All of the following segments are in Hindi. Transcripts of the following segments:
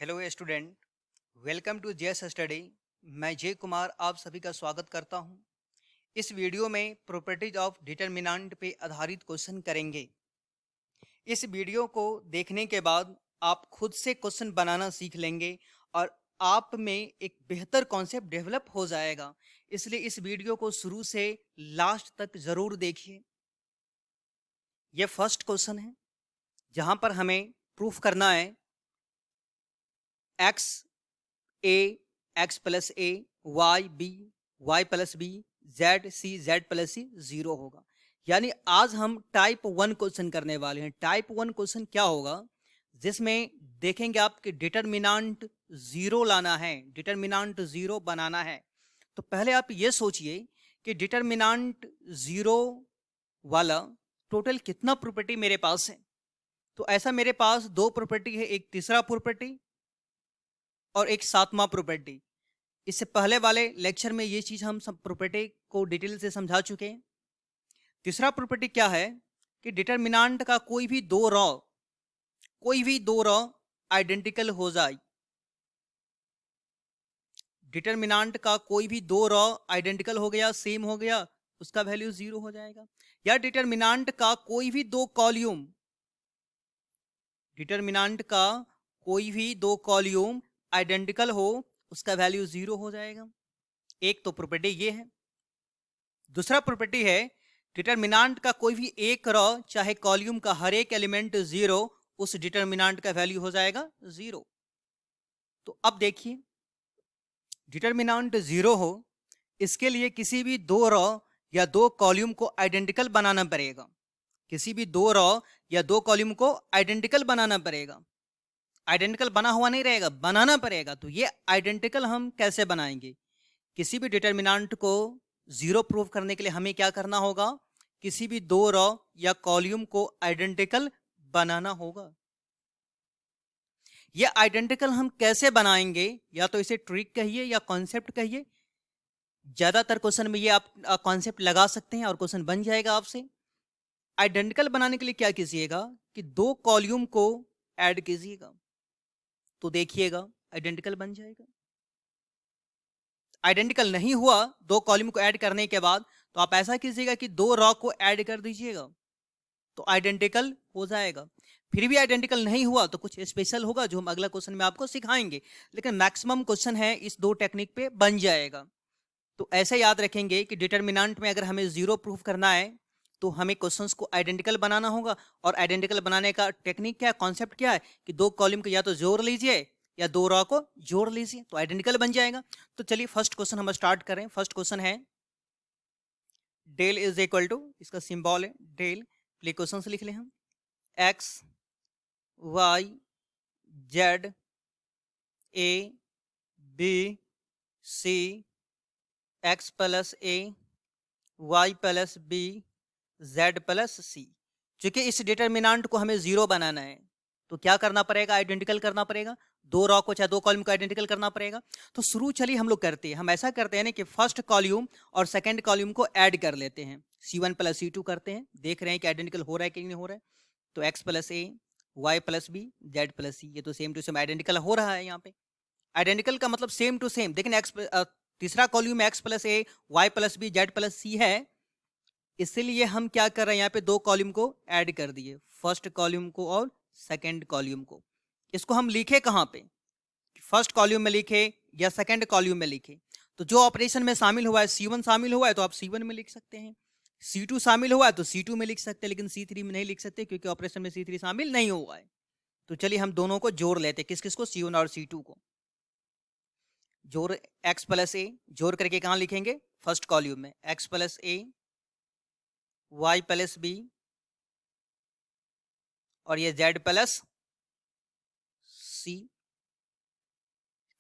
Hello student, welcome to JS study. मैं जय कुमार आप सभी का स्वागत करता हूं। इस वीडियो में प्रॉपर्टीज ऑफ डिटरमिनेंट पे आधारित क्वेश्चन करेंगे। इस वीडियो को देखने के बाद आप खुद से क्वेश्चन बनाना सीख लेंगे और आप में एक बेहतर कॉन्सेप्ट डेवलप हो जाएगा। इसलिए इस वीडियो को शुरू से लास्ट तक जरूर देखिए। यह फर्स्ट क्वेश्चन है जहां पर हमें प्रूफ करना है x a x plus a y plus b z plus c 0 होगा। यानी आज हम टाइप 1 क्वेश्चन करने वाले हैं। टाइप 1 क्वेश्चन क्या होगा, जिसमें देखेंगे आपके डिटरमिनेंट 0 लाना है, डिटरमिनेंट 0 बनाना है। तो पहले आप ये सोचिए कि डिटरमिनेंट 0 वाला टोटल कितना प्रॉपर्टी मेरे पास है। तो ऐसा मेरे पास दो प्रॉपर्टी है, एक तीसरा प्रॉपर्टी और एक सातवां प्रॉपर्टी। इससे पहले वाले लेक्चर में ये चीज हम सब प्रॉपर्टी को डिटेल से समझा चुके हैं। तीसरा प्रॉपर्टी क्या है कि डिटरमिनेंट का कोई भी दो रॉ आइडेंटिकल हो जाए। डिटरमिनेंट का कोई भी दो रॉ आइडेंटिकल हो गया, सेम हो गया, उसका वैल्यू 0 हो जाएगा। या डिटरमिनेंट का कोई भी दो कॉलम आइडेंटिकल हो, उसका वैल्यू 0 हो जाएगा। एक तो प्रॉपर्टी ये है। दूसरा प्रॉपर्टी है डिटरमिनेंट का कोई भी एक रॉ चाहे कॉलम का हर एक एलिमेंट 0, उस डिटरमिनेंट का वैल्यू हो जाएगा 0। तो अब देखिए, डिटरमिनेंट 0 हो, इसके लिए किसी भी दो रॉ या दो कॉलम को आइडेंटिकल बनाना पड़ेगा। किसी भी दो रॉ या दो कॉलम को आइडेंटिकल बनाना पड़ेगा। आइडेंटिकल बना हुआ नहीं रहेगा, बनाना पड़ेगा। तो ये आइडेंटिकल हम कैसे बनाएंगे? किसी भी डिटरमिनेंट को 0 प्रूव करने के लिए हमें क्या करना होगा? किसी भी दो रॉ या कॉलम को आइडेंटिकल बनाना होगा। ये आइडेंटिकल हम कैसे बनाएंगे? या तो इसे ट्रिक कहिए या कॉन्सेप्ट कहिए। ज्यादातर क्वेश्चन में ये आप कॉन्सेप्ट लगा सकते हैं और क्वेश्चन बन जाएगा आपसे। आइडेंटिकल बनाने के लिए क्या कीजिएगा कि दो कॉलम को ऐड कीजिएगा, तो देखिएगा आइडेंटिकल बन जाएगा। आइडेंटिकल नहीं हुआ दो कॉलम को ऐड करने के बाद, तो आप ऐसा कीजिएगा कि दो रॉ को ऐड कर दीजिएगा, तो आइडेंटिकल हो जाएगा। फिर भी आइडेंटिकल नहीं हुआ तो कुछ स्पेशल होगा जो हम अगला क्वेश्चन में आपको सिखाएंगे, लेकिन मैक्सिमम क्वेश्चन है इस दो टेक्निक पे बन जाएगा। तो ऐसे याद रखेंगे कि डिटरमिनेंट में अगर हमें 0 प्रूफ करना है तो हमें क्वेश्चंस को आइडेंटिकल बनाना होगा। और आइडेंटिकल बनाने का टेक्निक क्या है, कॉन्सेप्ट क्या है कि दो कॉलम को या तो जोड़ लीजिए या दो रॉ को जोड़ लीजिए, तो आइडेंटिकल बन जाएगा। तो चलिए फर्स्ट क्वेश्चन हम स्टार्ट करें। फर्स्ट क्वेश्चन है डेल इज इक्वल टू, इसका सिंबल है डेल, प्ले क्वेश्चन लिख ले हम, x Y z a B C x plus a y plus b z plus c. चूंकि इस डिटरमिनेंट को हमें 0 बनाना है तो क्या करना पड़ेगा? आइडेंटिकल करना पड़ेगा। दो रॉ को चाहे दो कॉलम को आइडेंटिकल करना पड़ेगा। तो शुरू चलिए हम लोग करते हैं। हम ऐसा करते हैं ना कि फर्स्ट कॉलम और सेकंड कॉलम को ऐड कर लेते हैं, C1 प्लस C2 करते हैं, देख रहे हैं कि आइडेंटिकल हो रहा है कि नहीं हो रहा है। तो x plus a y plus b z plus सी, ये तो सेम टू सेम आइडेंटिकल हो रहा है। यहाँ पे आइडेंटिकल का मतलब सेम टू सेम, लेकिन एक्स तीसरा कॉलम में x plus a y plus b z plus c है, इसलिए हम क्या कर रहे हैं, यहाँ पे दो कॉलम को ऐड कर दिए, फर्स्ट कॉलम को और सेकंड कॉलम को। इसको हम लिखे कहाँ पे? फर्स्ट कॉलम में लिखे या सेकंड कॉलम में लिखे? तो जो ऑपरेशन में शामिल हुआ है, C1 शामिल हुआ है तो आप C1 में लिख सकते हैं, C2 शामिल हुआ है तो C2 में लिख सकते हैं, लेकिन C3 में नहीं लिख सकते क्योंकि ऑपरेशन में C3 शामिल नहीं हुआ है। तो चलिए हम दोनों को जोड़ लेते हैं। किस किस को? C1 और C2 को। जोड़ एक्स प्लस ए जोड़ करके कहाँ लिखेंगे? फर्स्ट कॉलम में x plus a y plus B और ये जेड प्लस सी।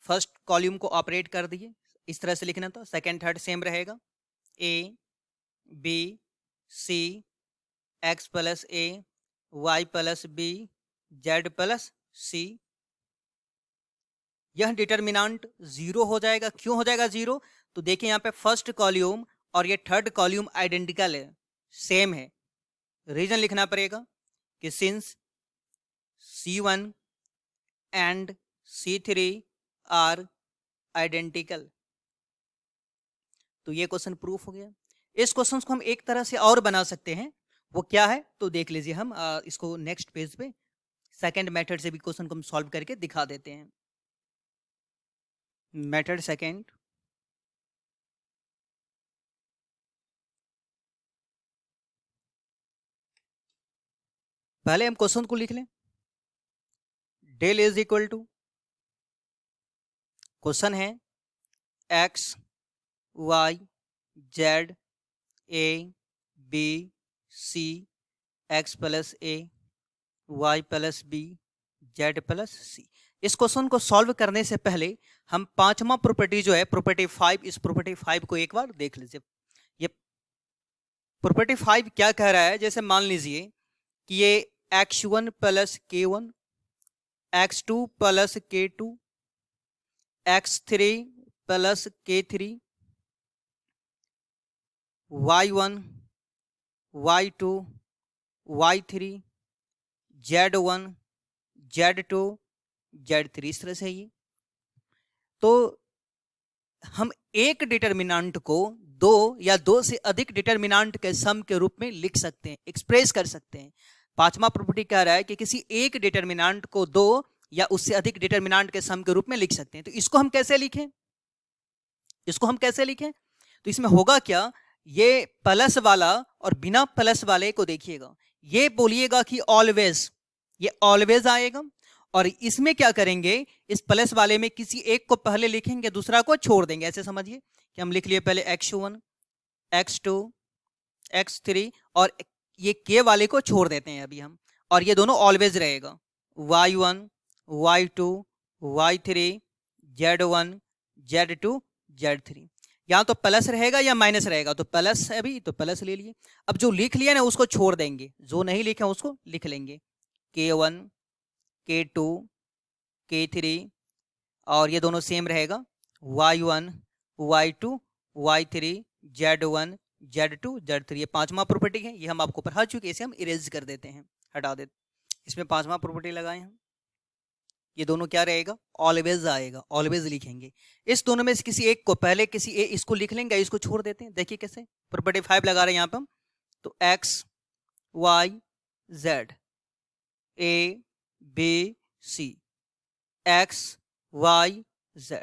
फर्स्ट कॉलम को ऑपरेट कर दिए, इस तरह से लिखना था। सेकंड थर्ड सेम रहेगा, a B C x plus a y plus b z plus c. यह डिटरमिनेंट 0 हो जाएगा। क्यों हो जाएगा 0? तो देखिए यहाँ पे फर्स्ट कॉलम और ये थर्ड कॉलम आइडेंटिकल है, सेम है। रीजन लिखना पड़ेगा कि since C1 and C3 are identical. तो ये क्वेश्चन प्रूफ हो गया। इस क्वेश्चन को हम एक तरह से और बना सकते हैं, वो क्या है तो देख लीजिए। हम इसको नेक्स्ट पेज पे सेकंड मेथड से भी क्वेश्चन को हम सॉल्व करके दिखा देते हैं। मेथड सेकंड, पहले हम क्वेश्चन को लिख लें। Del is equal to, question है x Y z a B C, x plus a y plus b z plus सी। इस क्वेश्चन को सॉल्व करने से पहले हम पांचवा प्रॉपर्टी जो है प्रॉपर्टी 5, इस प्रॉपर्टी 5 को एक बार देख लीजिए। ये प्रॉपर्टी 5 क्या कह रहा है, जैसे मान लीजिए कि ये x1 plus k1, x2 plus k2, x3 plus k3, y1 y2 y3 z1 z2 z3, इस तरह से ये। तो हम एक डिटर्मिनेंट को दो या दो से अधिक डिटर्मिनेंट के सम के रूप में लिख सकते हैं, एक्सप्रेस कर सकते हैं। पांचवा प्रॉपर्टी कह रहा है कि किसी एक डिटर्मिनेंट को दो या उससे अधिक डिटर्मिनेंट के सम के रूप में लिख सकते हैं। तो इसको हम कैसे लिखें, इसको हम कैसे लिखें? तो इसमें होगा क्या, ये प्लस वाला और बिना प्लस वाले को देखिएगा, ये बोलिएगा कि ऑलवेज, ये ऑलवेज आएगा। और इसमें क्या करेंगे, इस प्लस वाले में किसी एक को पहले लिखेंगे, दूसरा को छोड़ देंगे। ऐसे समझिए कि हम लिख लिए पहले x1 x2 x3 और ये k वाले को छोड़ देते हैं अभी हम, और ये दोनों ऑलवेज रहेगा। y1 y2 y3 z1 z2 z3। यहाँ तो प्लस रहेगा या माइनस रहेगा, तो प्लस है अभी, तो प्लस ले लिए। अब जो लिख लिया ना उसको छोड़ देंगे, जो नहीं लिखे उसको लिख लेंगे। k1 k2 k3 और ये दोनों सेम रहेगा, y1 y2 y3 z1 z2 z3। ये पांचवा प्रॉपर्टी है, ये हम आपको पढ़ा चुके हैं, इसे हम इरेज कर देते हैं, हटा देते। इसमें पांचवा प्रॉपर्टी लगाए हम, ये दोनों क्या रहेगा, ऑलवेज आएगा, ऑलवेज लिखेंगे। इस दोनों में से किसी एक को पहले, किसी ए इसको लिख लेंगे, इसको छोड़ देते हैं। देखिए कैसे प्रॉपर्टी 5 लगा रहे हैं यहाँ पे हम। तो x y z a b c, x y z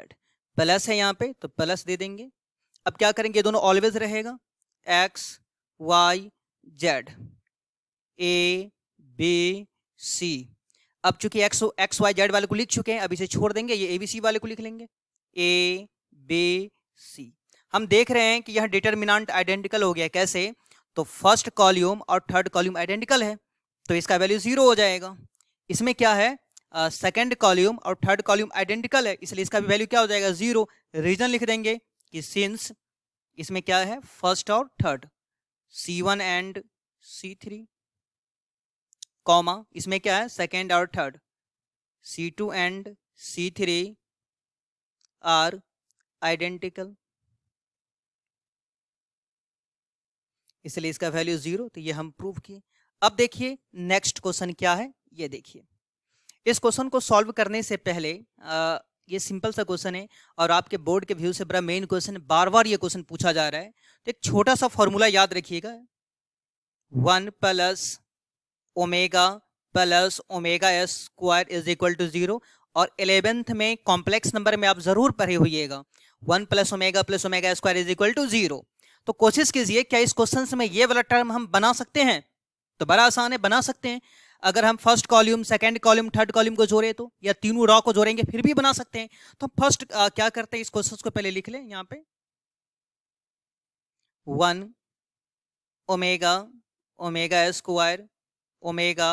plus है यहाँ पे तो प्लस दे देंगे। अब क्या करेंगे, दोनों ऑलवेज रहेगा, x y z a b c। अब चूंकि x y z वाले को लिख चुके हैं, अब इसे छोड़ देंगे, ये a b c वाले को लिख लेंगे, a b c। हम देख रहे हैं कि यह डिटर्मिनेंट आइडेंटिकल हो गया। कैसे, तो फर्स्ट कॉलम और थर्ड कॉलम आइडेंटिकल है, तो इसका वैल्यू 0 हो जाएगा। इसमें क्या है, सेकंड कॉलम और थर्ड कॉलम आइडेंटिकल है, इसलिए इसका भी वैल्यू क्या हो जाएगा, 0। रीजन लिख देंगे कि सिंस इसमें क्या है, फर्स्ट और third, C1 and C3, comma इसमें क्या है, सेकंड और third, C2 and C3 are identical, इसलिए इसका वैल्यू 0। तो ये हम प्रूव किए। अब देखिए नेक्स्ट क्वेश्चन क्या है, ये देखिए। इस क्वेश्चन को सॉल्व करने से पहले ये सिंपल सा क्वेश्चन है और आपके बोर्ड के व्यू से बड़ा मेन क्वेश्चन है, बार बार ये क्वेश्चन पूछा जा रहा है। तो एक छोटा सा फॉर्मूला याद रखिएगा, 1 plus omega plus omega s square is equal to 0। और 11th में कॉम्प्लेक्स नंबर में आप जरूर पढ़े होइएगा, 1 plus omega square is equal to 0। तो कोशिश कीजिए क्या इस क्वेश्चन में ये वाला टर्म हम बना सकते हैं, तो बड़ा आसान है, बना सकते हैं। अगर हम first column, second column, third column को जोड़े तो, या तीनों रॉ को जोड़ेंगे फिर भी बना सकते हैं। तो हम फर्स्ट क्या करते हैं, इस क्वेश्चन को पहले लिख लें यहाँ पे, 1 omega omega square omega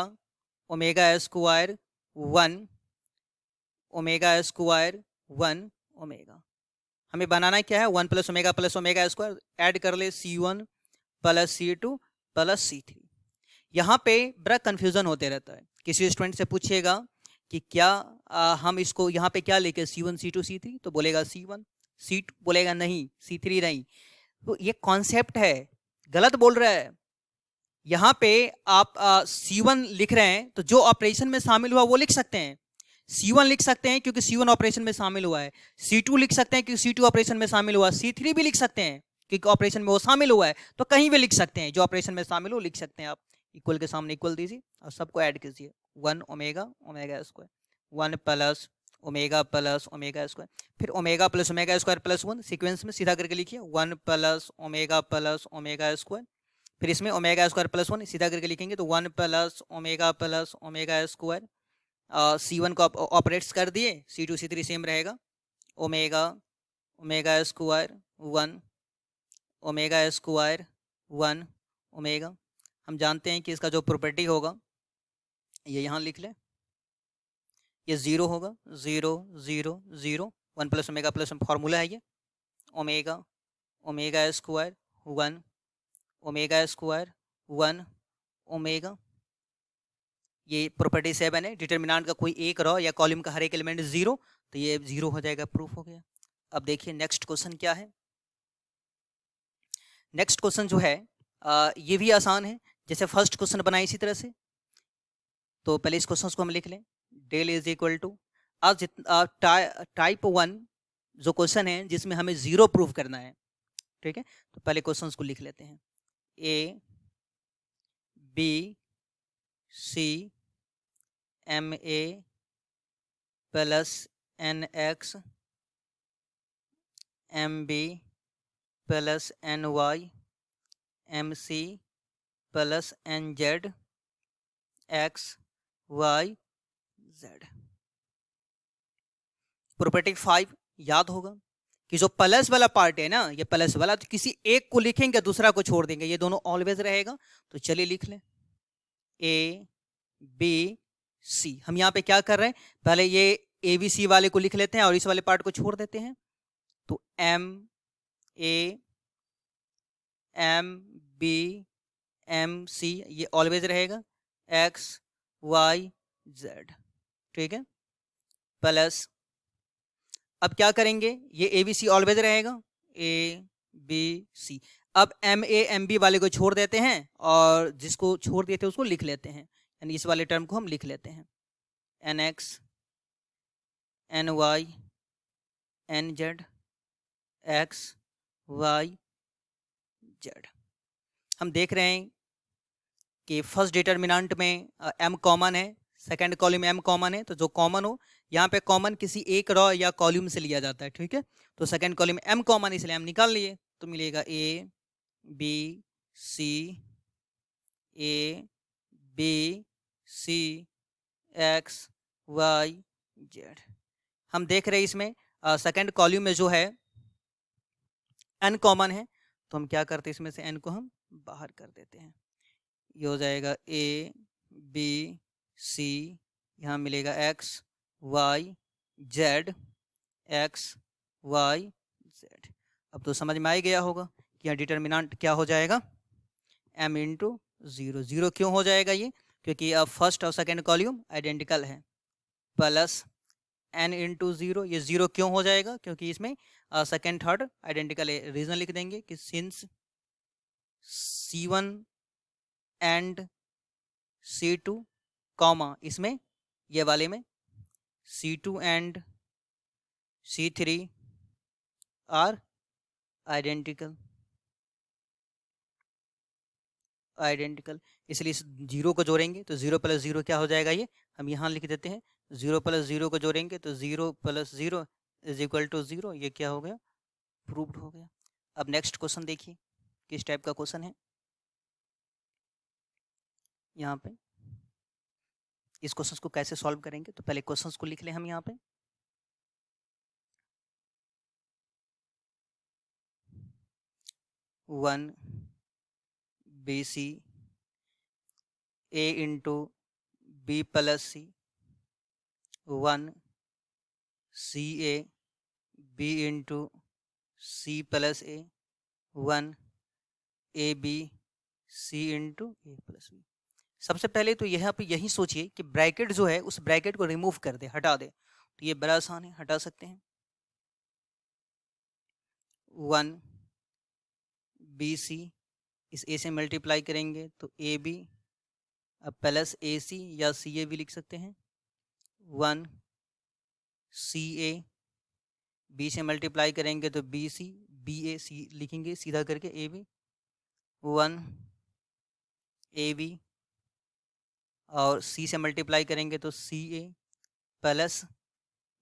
omega square 1 omega square 1 omega. हमें बनाना क्या है, 1 प्लस ओमेगा स्क्वायर, ऐड कर ले C1 plus C2 plus C3। यहाँ पे बड़ा कंफ्यूजन होते रहता है, किसी स्टूडेंट से पूछिएगा कि क्या हम इसको यहाँ पे क्या लेके C1 C2 C3, तो बोलेगा C1, C2 बोलेगा नहीं, C3 नहीं। तो ये कॉन्सेप्ट है, गलत बोल रहा है। यहाँ पे आप C1 लिख रहे हैं तो जो ऑपरेशन में शामिल हुआ वो लिख सकते हैं, C1 लिख सकते हैं क्योंकि C1 ऑपरेशन में शामिल हुआ है, C2 लिख सकते हैं क्योंकि C2 ऑपरेशन में शामिल हुआ, C3 भी लिख सकते हैं क्योंकि ऑपरेशन में वो शामिल हुआ है। तो कहीं भी लिख सकते हैं, जो ऑपरेशन में शामिल हो लिख सकते हैं आप। इक्वल के सामने इक्वल दीजिए और सबको ऐड कीजिए। 1 omega omega square, 1 plus omega square, फिर omega plus omega square plus 1 sequence में सीधा करके लिखिए। 1 प्लस ओमेगा स्क्वायर, फिर इसमें ओमेगा स्क्वायर प्लस 1 सीधा करके लिखेंगे तो 1 प्लस ओमेगा स्क्वायर। C1 को ऑपरेट्स कर दिए, C2 C3 सेम रहेगा। Omega square 1 omega square 1 omega. हम जानते हैं कि इसका जो प्रॉपर्टी होगा ये यहाँ लिख लें, ये 0 होगा, 0 0 0, 1 प्लस फॉर्मूला है ये। Omega square 1 omega square 1 omega. ये प्रॉपर्टी 7 है। डिटर्मिनेंट का कोई एक रो या कॉलम का हर एक एलिमेंट 0, तो ये 0 हो जाएगा, प्रूफ हो गया। अब देखिए नेक्स्ट क्वेश्चन क्या है। नेक्स्ट क्वेश्चन जो है ये भी आसान है, जैसे फर्स्ट क्वेश्चन बनाए इसी तरह से। तो पहले इस क्वेश्चन को हम लिख लें, डेल इज इक्वल टू, आज टाइप 1 जो क्वेश्चन है जिसमें हमें 0 प्रूफ करना है, ठीक है। तो पहले क्वेश्चन को लिख लेते हैं, A B C M A plus N X M B plus N Y M C plus N Z X Y Z. Property 5 याद होगा कि जो प्लस वाला पार्ट है ना, ये प्लस वाला, तो किसी एक को लिखेंगे दूसरा को छोड़ देंगे, ये दोनों ऑलवेज रहेगा। तो चलिए लिख लें, ए बी सी। हम यहाँ पे क्या कर रहे हैं, पहले ये ए बी सी वाले को लिख लेते हैं और इस वाले पार्ट को छोड़ देते हैं। तो M A M B M C ये ऑलवेज रहेगा, एक्स वाई जेड, ठीक है। प्लस अब क्या करेंगे, ये ए बी सी ऑलवेज रहेगा, ए बी सी। अब एम ए एम बी वाले को छोड़ देते हैं और जिसको छोड़ दिए थे उसको लिख लेते हैं, यानी इस वाले टर्म को हम लिख लेते हैं, N X N Y N Z X Y Z. हम देख रहे हैं कि फर्स्ट डिटर्मिनेंट में m कॉमन है, सेकंड कॉलम में m कॉमन है, तो जो कॉमन हो यहाँ पे कॉमन किसी एक रो या कॉलम से लिया जाता है, ठीक है। तो सेकंड कॉलम में m कॉमन, इसलिए हम निकाल लिए, तो मिलेगा A B C X Y Z. हम देख रहे हैं इसमें सेकंड कॉलम में जो है n कॉमन है, तो हम क्या करते हैं, इसमें से n को हम बाहर कर देते हैं। ये हो जाएगा ए बी सी, यहाँ मिलेगा X Y Z X Y Z. अब तो समझ में आ ही गया होगा कि यहाँ डिटर्मिनेंट क्या हो जाएगा, m इंटू 0। 0 क्यों हो जाएगा ये, क्योंकि अब फर्स्ट और सेकेंड कॉलम आइडेंटिकल है। प्लस n इंटू 0, ये 0 क्यों हो जाएगा, क्योंकि इसमें सेकेंड थर्ड आइडेंटिकल है। रीजन लिख देंगे कि since C1 and C2 comma इसमें ये वाले में C2 and C3 are identical, इसलिए इस 0 को जोड़ेंगे तो 0 प्लस 0 क्या हो जाएगा, ये हम यहाँ लिख देते हैं। 0 प्लस 0 को जोड़ेंगे तो 0 प्लस 0 इज इक्वल टू 0। ये क्या हो गया, प्रूव्ड हो गया। अब नेक्स्ट क्वेश्चन देखिए किस टाइप का क्वेश्चन है। यहाँ पे इस क्वेश्चन को कैसे सॉल्व करेंगे, तो पहले क्वेश्चन को लिख लें हम यहाँ पे। One B C A into B plus C, 1 C A B into C plus A, 1 A B C into A plus B. सबसे पहले तो यहाँ पे यही सोचिए कि ब्रैकेट जो है उस ब्रैकेट को रिमूव कर दे, हटा दे। तो ये बड़ा आसान है, हटा सकते हैं। 1 बी सी, इस ए से मल्टीप्लाई करेंगे तो ए बी, अब प्लस ए सी या सी ए भी लिख सकते हैं। 1 सी ए, बी से मल्टीप्लाई करेंगे तो बी सी, बी ए सी लिखेंगे सीधा करके, ए बी 1 ए बी, और सी से मल्टीप्लाई करेंगे तो सी ए प्लस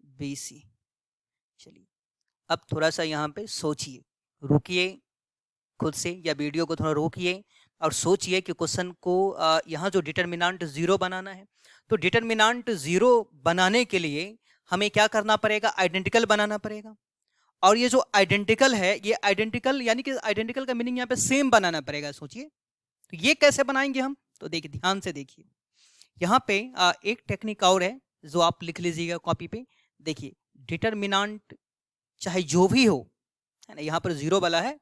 बी सी। चलिए अब थोड़ा सा यहाँ पे सोचिए, रुकिए खुद से या वीडियो को थोड़ा रोकिए और सोचिए कि क्वेश्चन को यहाँ जो डिटर्मिनेंट 0 बनाना है, तो डिटर्मिनेंट 0 बनाने के लिए हमें क्या करना पड़ेगा, आइडेंटिकल बनाना पड़ेगा। और ये जो आइडेंटिकल है, ये आइडेंटिकल यानी कि आइडेंटिकल का मीनिंग यहाँ पे सेम बनाना पड़ेगा। सोचिए तो ये कैसे बनाएंगे हम, तो देखिए ध्यान से देखिए, यहाँ पे एक टेक्निक और है जो आप लिख लीजिएगा कॉपी पे। देखिए डिटर्मिनेंट चाहे जो भी हो, है ना, यहाँ पर 0 वाला है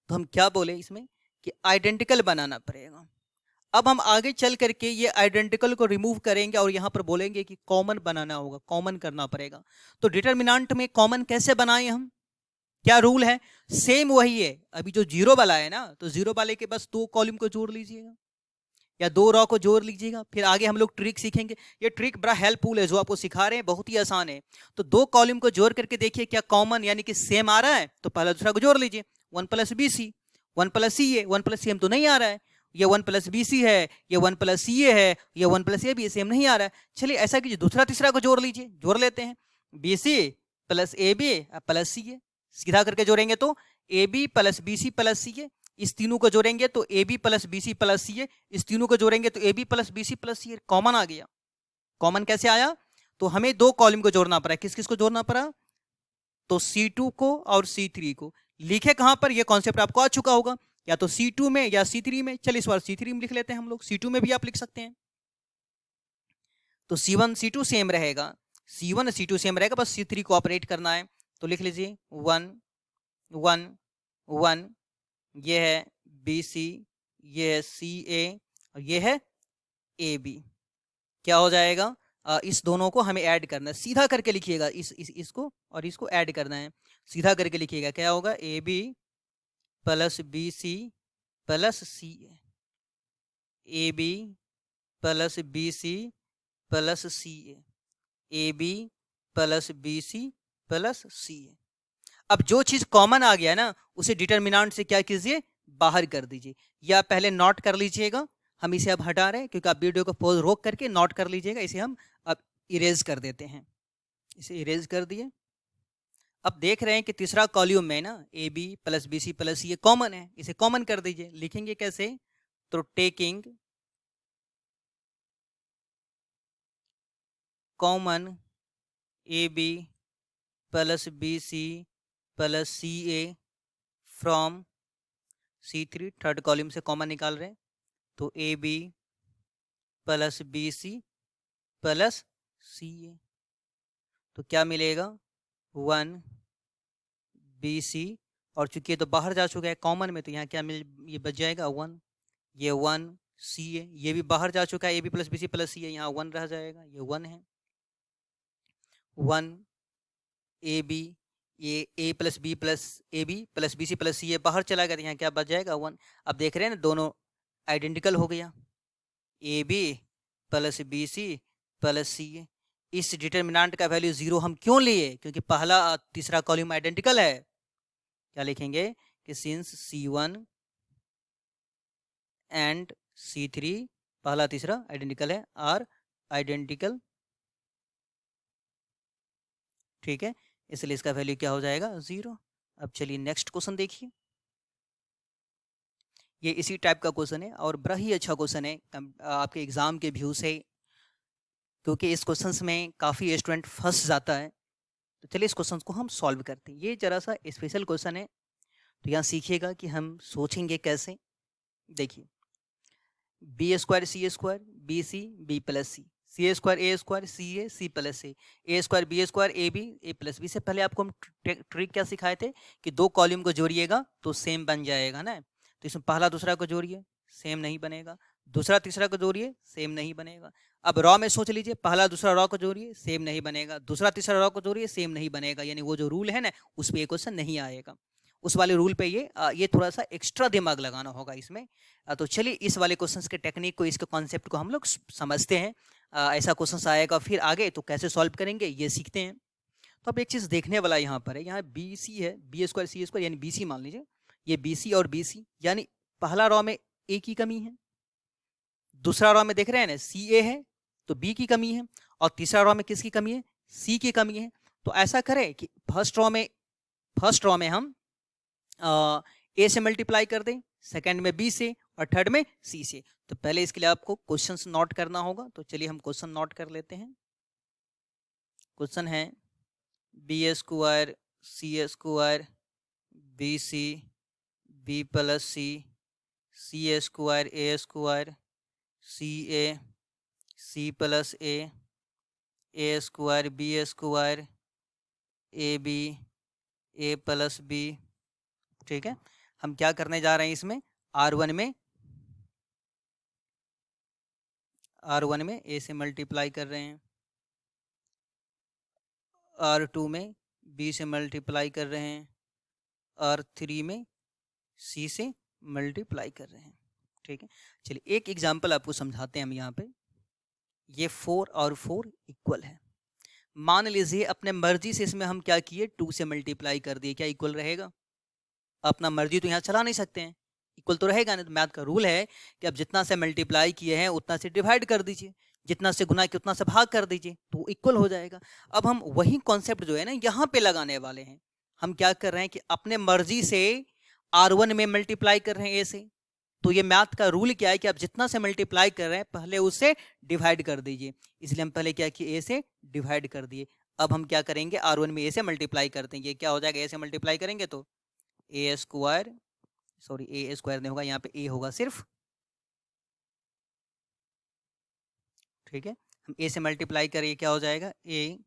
तो हम क्या बोले इसमें कि आइडेंटिकल बनाना पड़ेगा। अब हम आगे चल करके ये आइडेंटिकल को रिमूव करेंगे और यहाँ पर बोलेंगे कि कॉमन बनाना होगा, कॉमन करना पड़ेगा। तो डिटर्मिनेंट में कॉमन कैसे बनाएं हम, क्या रूल है, सेम वही है। अभी जो 0 वाला है ना, तो 0 वाले के बस 2 कॉलम को जोड़ लीजिएगा या 2 रॉ को जोड़ लीजिएगा। फिर आगे हम लोग ट्रिक सीखेंगे, ये ट्रिक बड़ा हेल्पफुल है जो आपको सिखा रहे हैं, बहुत ही आसान है। तो 2 कॉलम को जोड़ करके देखिए क्या कॉमन यानी कि सेम आ रहा है, तो पहला दूसरा को जोड़ लीजिए, 1 प्लस बी सी, 1 प्लस सी ए, 1 प्लस सी एम तो नहीं आ रहा है, ये 1 प्लस बी सी है, ये 1 प्लस सी ए है, ये 1 प्लस ए बी, सेम नहीं आ रहा है। चलिए ऐसा कीजिए, दूसरा तीसरा को जोड़ लीजिए, जोड़ लेते हैं, b C plus A B plus C a, सीधा करके जोड़ेंगे तो A B plus B C plus C a, इस तीनों को जोड़ेंगे तो A B plus B C plus C a, इस तीनों को जोड़ेंगे तो A B plus B C plus C A, common आ गया। कॉमन कैसे आया, तो हमें 2 कॉलम को जोड़ना पड़ा, किस किस को जोड़ना पड़ा, तो C2 को और C3 को। लिखे कहां पर, ये कॉन्सेप्ट आपको आ चुका होगा, या तो C2 में या C3 में। चलिए इस बार C3 में लिख लेते हैं हम लोग, C2 में भी आप लिख सकते हैं। तो C1 C2 सेम रहेगा, C1 C2 सेम रहेगा, बस C3 को ऑपरेट करना है। तो लिख लीजिए 1 1 1, ये है BC, ये है CA और ये है AB। क्या हो जाएगा, इस दोनों को हमें ऐड करना है, सीधा करके लिखिएगा, इसको और इसको ऐड करना है, सीधा करके लिखिएगा। क्या होगा, AB plus BC plus CA, AB plus BC plus CA, AB plus BC plus CA। अब जो चीज कॉमन आ गया ना, उसे डिटर्मिनेंट से क्या कीजिए, बाहर कर दीजिए, या पहले नोट कर लीजिएगा। हम इसे अब हटा रहे हैं क्योंकि आप वीडियो को पॉज रोक करके नोट कर लीजिएगा, इसे हम अब इरेज कर देते हैं, इसे इरेज कर दिए। अब देख रहे हैं कि तीसरा कॉलम में ना a B plus B C plus ये कॉमन है, इसे कॉमन कर दीजिए। लिखेंगे कैसे, तो taking common A B plus B C plus C A from C3, third column से कॉमन निकाल रहे हैं, तो A B plus B C plus C a, तो क्या मिलेगा 1 बी सी, और चूंकि ये तो बाहर जा चुका है कॉमन में, तो यहाँ क्या मिल, ये बच जाएगा 1, ये 1 सी ए, ये भी बाहर जा चुका है, A B plus B C plus C a, यहाँ 1 रह जाएगा, ये 1 है, 1 ए बी, ये a plus B plus A B plus B C plus C a बाहर चला गया, तो यहाँ क्या बच जाएगा 1। अब देख रहे हैं ना, दोनों आइडेंटिकल हो गया, a B plus B C plus C a. इस डिटर्मिनेंट का वैल्यू 0 हम क्यों लिए, क्योंकि पहला तीसरा कॉलम आइडेंटिकल है। क्या लिखेंगे कि सिंस C1 एंड C3 पहला तीसरा आइडेंटिकल है, आर आइडेंटिकल, ठीक है, इसलिए इसका वैल्यू क्या हो जाएगा 0। अब चलिए नेक्स्ट क्वेश्चन देखिए, ये इसी टाइप का क्वेश्चन है और बड़ा ही अच्छा क्वेश्चन है आपके एग्जाम के व्यू से, क्योंकि इस क्वेश्चन में काफ़ी स्टूडेंट फंस जाता है। तो चलिए इस क्वेश्चन को हम सॉल्व करते हैं। ये जरा सा स्पेशल क्वेश्चन है, तो यहाँ सीखिएगा कि हम सोचेंगे कैसे। देखिए, B square C square B C B plus C square A C plus A square B square A B A plus B. से पहले आपको हम ट्रिक क्या सिखाए थे कि 2 कॉलम को जोड़िएगा तो सेम बन जाएगा ना। तो इसमें पहला दूसरा को जोड़िए, सेम नहीं बनेगा, दूसरा तीसरा को जोड़िए, सेम नहीं बनेगा। अब रॉ में सोच लीजिए, पहला दूसरा रॉ को जोड़िए, सेम नहीं बनेगा, दूसरा तीसरा रॉ को जोड़िए, सेम नहीं बनेगा, यानी वो जो रूल है ना उस पर ये क्वेश्चन नहीं आएगा। उस वाले रूल पे ये थोड़ा सा एक्स्ट्रा दिमाग लगाना होगा इसमें। तो चलिए इस वाले क्वेश्चंस के टेक्निक को, इसके कॉन्सेप्ट को हम लोग समझते हैं। ऐसा क्वेश्चन आएगा फिर आगे तो कैसे सॉल्व करेंगे ये सीखते हैं। तो अब एक चीज़ देखने वाला यहाँ पर है, यहाँ बी सी है, बी स्क्वायर सी स्क्वायर यानी बी सी मान लीजिए, ये बी सी और बी सी यानी पहला रॉ में ए की कमी है, दूसरा रॉ में देख रहे हैं ना सी ए है तो बी की कमी है, और तीसरा रॉ में किसकी कमी है, सी की कमी है। तो ऐसा करें कि फर्स्ट रॉ में हम ए से मल्टीप्लाई कर दें, सेकंड में बी से और थर्ड में सी से। तो पहले इसके लिए आपको क्वेश्चंस नोट करना होगा, तो चलिए हम क्वेश्चन नोट कर लेते हैं। क्वेश्चन है B square C square B C B plus C C square A square C A C plus A square B square A B A plus B. ठीक है, हम क्या करने जा रहे हैं इसमें, R1 में ए से मल्टीप्लाई कर रहे हैं, R2 में बी से मल्टीप्लाई कर रहे हैं, R3 में सी से मल्टीप्लाई कर रहे हैं। ठीक है, चलिए एक एग्जाम्पल आपको समझाते हैं हम यहाँ पे। ये 4 और 4 इक्वल है, मान लीजिए अपने मर्जी से इसमें हम क्या किए 2 से मल्टीप्लाई कर दिए, क्या इक्वल रहेगा? अपना मर्जी तो यहाँ चला नहीं सकते हैं, इक्वल तो रहेगा नहीं। तो मैथ का रूल है कि अब जितना से मल्टीप्लाई किए हैं उतना से डिवाइड कर दीजिए, जितना से गुना किया उतना से भाग कर दीजिए, तो इक्वल हो जाएगा। अब हम वही कॉन्सेप्ट जो है ना यहाँ पे लगाने वाले हैं। हम क्या कर रहे हैं कि अपने मर्जी से R1 में मल्टीप्लाई कर रहे हैं ए से, तो ये मैथ का रूल क्या है कि आप जितना से मल्टीप्लाई कर रहे हैं पहले उससे डिवाइड कर दीजिए, इसलिए हम पहले क्या किए ए से डिवाइड कर दिए। अब हम क्या करेंगे R1 में ए से मल्टीप्लाई करते हैं, ये क्या हो जाएगा, ए से मल्टीप्लाई करेंगे तो ए स्क्वायर, सॉरी ए स्क्वायर नहीं होगा, यहाँ पे ए होगा सिर्फ। ठीक है, हम ए से मल्टीप्लाई करेंगे क्या हो जाएगा, ए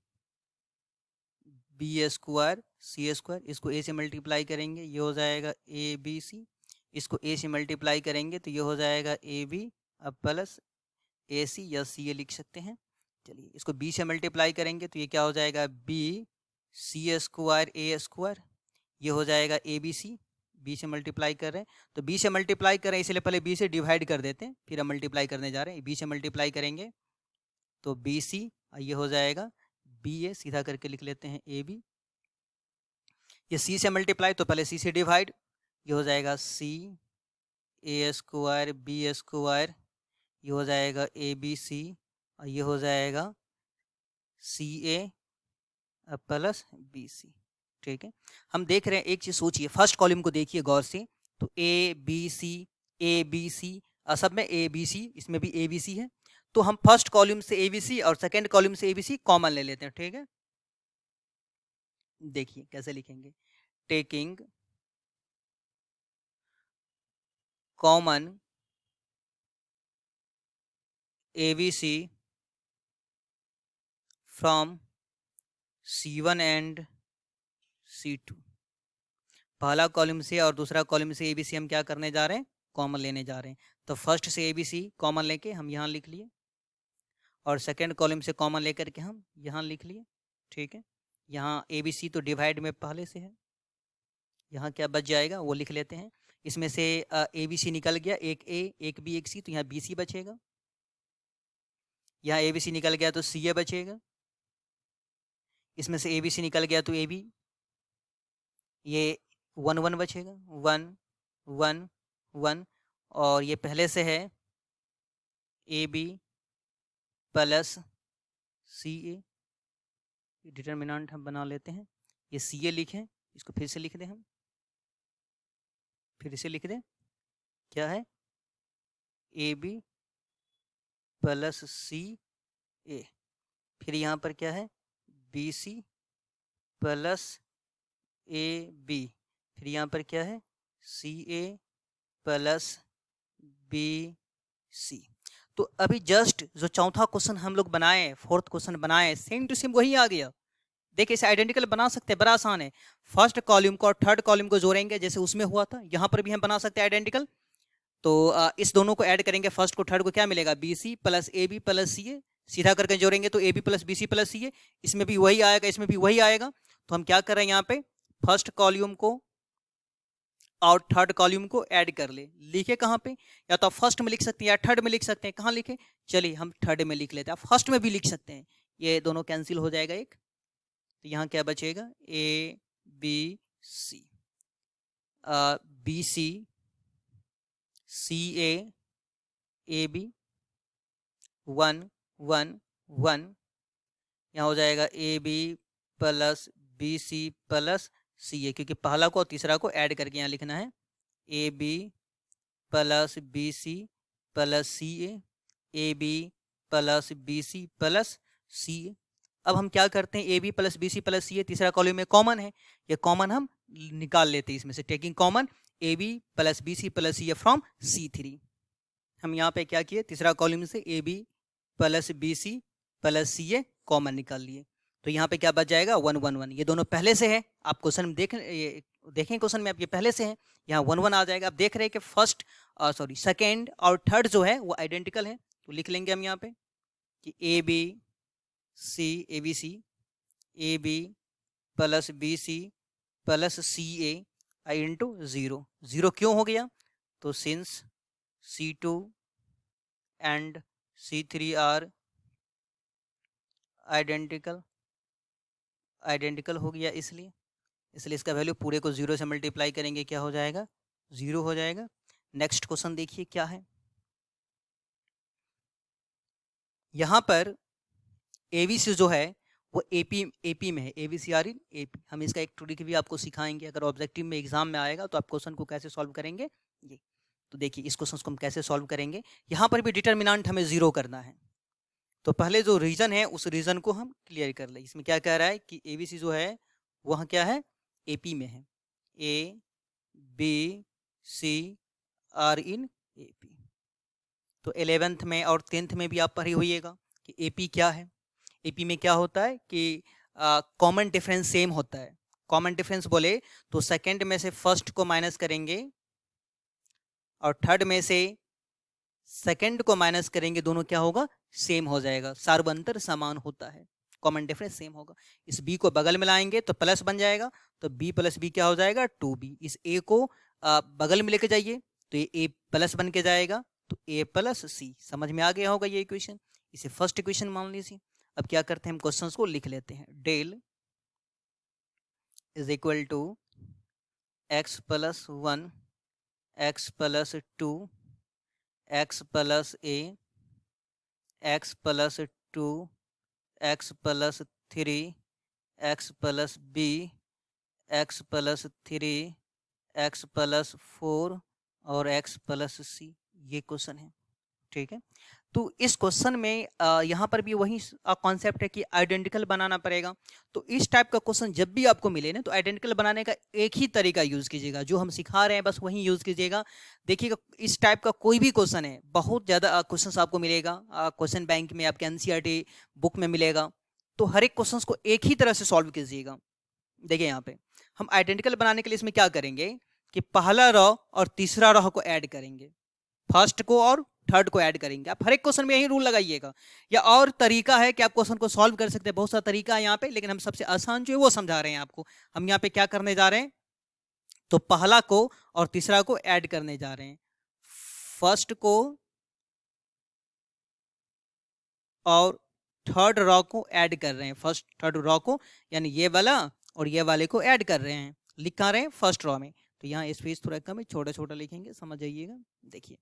बी स्क्वायर सी स्क्वायर, इसको ए से मल्टीप्लाई करेंगे ये हो जाएगा ए बी सी, इसको ए से मल्टीप्लाई करेंगे तो ये हो जाएगा ए बी अब प्लस ए सी या सी ए लिख सकते हैं। चलिए इसको बी से मल्टीप्लाई करेंगे तो ये क्या हो जाएगा B C square A square, ये हो जाएगा ए बी सी, बी से मल्टीप्लाई कर रहे हैं तो बी से मल्टीप्लाई कर रहे हैं इसलिए पहले बी से डिवाइड कर देते हैं, फिर हम मल्टीप्लाई करने जा रहे हैं। बी से मल्टीप्लाई करेंगे तो बी सी, ये हो जाएगा बी ए, सीधा करके लिख लेते हैं ए बी। ये सी से मल्टीप्लाई तो पहले सी से डिवाइड, ये हो जाएगा सी ए स्क्वायर बी स्क्वायर, ये हो जाएगा ए बी सी, और ये हो जाएगा सी ए प्लस बी सी। ठीक है, हम देख रहे हैं एक चीज़ सोचिए, फर्स्ट कॉलम को देखिए गौर से, तो ए बी सी सब में ए बी सी, इसमें भी ए बी सी है, तो हम फर्स्ट कॉलम से ए बी सी और सेकेंड कॉलम से ए बी सी कॉमन ले लेते हैं। ठीक है, देखिए कैसे लिखेंगे, taking common A B C from C1 and C2, पहला कॉलम से और दूसरा कॉलम से ए बी सी हम क्या करने जा रहे हैं, कॉमन लेने जा रहे हैं। तो फर्स्ट से ए बी सी कॉमन लेके हम यहाँ लिख लिए, और सेकंड कॉलम से कॉमन लेकर के हम यहाँ लिख लिए। ठीक है, यहाँ ए बी सी तो डिवाइड में पहले से है, यहाँ क्या बच जाएगा वो लिख लेते हैं। इसमें से ए बी सी निकल गया, एक ए एक बी एक सी, तो यहाँ बी सी बचेगा, यहाँ ए बी सी निकल गया तो सी ए बचेगा, इसमें से ए बी सी निकल गया तो ए बी, ये 1 1 बचेगा, 1 1 1, और ये पहले से है A B plus C A, determinant हम बना लेते हैं, ये सी ए लिखें, इसको फिर से लिख दें, हम फिर से लिख दें, क्या है ए बी प्लस सी ए, फिर यहाँ पर क्या है बी सी प्लस ए बी, फिर यहाँ पर क्या है सी ए प्लस बी सी। तो अभी जस्ट जो चौथा क्वेश्चन हम लोग बनाए, फोर्थ क्वेश्चन बनाए, सेम टू सेम वही आ गया। देखिए इसे आइडेंटिकल बना सकते हैं, बड़ा आसान है। फर्स्ट कॉलम को और थर्ड कॉलम को जोड़ेंगे जैसे उसमें हुआ था, यहाँ पर भी हम बना सकते हैं आइडेंटिकल। तो इस दोनों को ऐड करेंगे, फर्स्ट को थर्ड को, क्या मिलेगा b C plus A B plus C a, सीधा करके जोड़ेंगे तो A B plus B C plus C a, इसमें भी वही आएगा इसमें भी वही आएगा। तो हम क्या कर रहे हैं यहाँ पे फर्स्ट कॉलम को और थर्ड कॉलम को ऐड कर ले। लिखे कहाँ पे, या तो आप फर्स्ट में लिख सकते हैं या थर्ड में लिख सकते हैं। कहाँ लिखे, चलिए हम थर्ड में लिख लेते हैं, आप फर्स्ट में भी लिख सकते हैं। ये दोनों कैंसिल हो जाएगा एक, तो यहाँ क्या बचेगा, a B C, B c, c A b, 1 1 1, यहाँ हो जाएगा A B plus B C plus C a, क्योंकि पहला को और तीसरा को ऐड करके यहाँ लिखना है, A B plus B C plus C A B plus B C plus C a. अब हम क्या करते हैं, A B plus B C plus C a तीसरा कॉलम में कॉमन है, ये कॉमन हम निकाल लेते हैं इसमें से, taking common A B plus B C plus C A from C3। हम यहाँ पे क्या किए, तीसरा कॉलम से A B plus B C plus C A common निकाल लिए, तो यहाँ पे क्या बच जाएगा 1 1 1। ये दोनों पहले से है, आप क्वेश्चन में देखें क्वेश्चन में आप ये पहले से है, यहाँ 1 1 आ जाएगा। आप देख रहे हैं कि फर्स्ट सेकेंड और थर्ड जो है वो आइडेंटिकल है, तो लिख लेंगे हम यहाँ पे कि A B C, A B C, A B plus B C plus C A I into 0। 0 क्यों हो गया, तो since C2 and C3 are identical हो गया, इसलिए इसका वैल्यू पूरे को 0 से मल्टीप्लाई करेंगे, क्या हो जाएगा, 0 हो जाएगा। नेक्स्ट क्वेश्चन देखिए क्या है, यहाँ पर एबीसी जो है वो एपी में है, एबीसी आर इन एपी। हम इसका एक ट्रिक भी आपको सिखाएंगे, अगर ऑब्जेक्टिव में एग्जाम में आएगा तो आप क्वेश्चन को कैसे सॉल्व करेंगे ये। तो देखिए इस क्वेश्चन को हम कैसे सॉल्व करेंगे, यहाँ पर भी डिटर्मिनेंट हमें 0 करना है, तो पहले जो रीजन है उस रीजन को हम क्लियर कर ले। इसमें क्या कह रहा है कि एबीसी जो है वह क्या है, एपी में है, A B C are in AP. तो 11th में और 10th में भी आप पढ़ी होइएगा कि एपी क्या है। एपी में क्या होता है कि कॉमन डिफरेंस सेम होता है। कॉमन डिफरेंस बोले तो सेकंड में से फर्स्ट को माइनस करेंगे और थर्ड में से सेकंड को माइनस करेंगे, दोनों क्या होगा, सेम हो जाएगा, सार्वंतर समान होता है, कॉमन डिफरेंस सेम होगा। इस b को बगल में लाएंगे तो प्लस बन जाएगा, तो b प्लस बी क्या हो जाएगा 2b। इस a को बगल में लेके जाइए तो ये a प्लस बन के जाएगा, तो a प्लस सी। समझ में आ गया होगा ये इक्वेशन, इसे फर्स्ट इक्वेशन मान लीजिए। अब क्या करते हैं, हम क्वेश्चंस को लिख लेते हैं। Del is equal to x plus 1 x plus 2 x plus a x plus 2 x plus 3 x plus b x plus 3 x plus 4 और x प्लस c। ये क्वेश्चन है, ठीक है। तो इस क्वेश्चन में यहाँ पर भी वही कॉन्सेप्ट है कि आइडेंटिकल बनाना पड़ेगा। तो इस टाइप का क्वेश्चन जब भी आपको मिले ना, तो आइडेंटिकल बनाने का एक ही तरीका यूज़ कीजिएगा, जो हम सिखा रहे हैं बस वही यूज़ कीजिएगा। देखिएगा इस टाइप का कोई भी क्वेश्चन है, बहुत ज़्यादा क्वेश्चन आपको मिलेगा, क्वेश्चन बैंक में आपके NCERT बुक में मिलेगा, तो हर एक क्वेश्चन को एक ही तरह से सॉल्व कीजिएगा। देखिए यहाँ पे हम आइडेंटिकल बनाने के लिए इसमें क्या करेंगे कि पहला रॉ और तीसरा रॉ को ऐड करेंगे, फर्स्ट को और थर्ड को ऐड करेंगे। आप हर एक क्वेश्चन में यही रूल लगाइएगा। या और तरीका है कि आप क्वेश्चन को सॉल्व कर सकते हैं, बहुत सारा तरीका है यहाँ पे, लेकिन हम सबसे आसान जो है वो समझा रहे हैं आपको। हम यहाँ पे क्या करने जा रहे हैं, तो पहला को और तीसरा को ऐड करने जा रहे हैं, फर्स्ट को और थर्ड रॉ को ऐड कर रहे हैं, फर्स्ट थर्ड रॉ को, यानी ये वाला और ये वाले को ऐड कर रहे हैं, लिखा रहे हैं फर्स्ट रॉ में। तो यहाँ स्पेस थोड़ा कम है, छोटा छोटा लिखेंगे, समझ जाइएगा। देखिए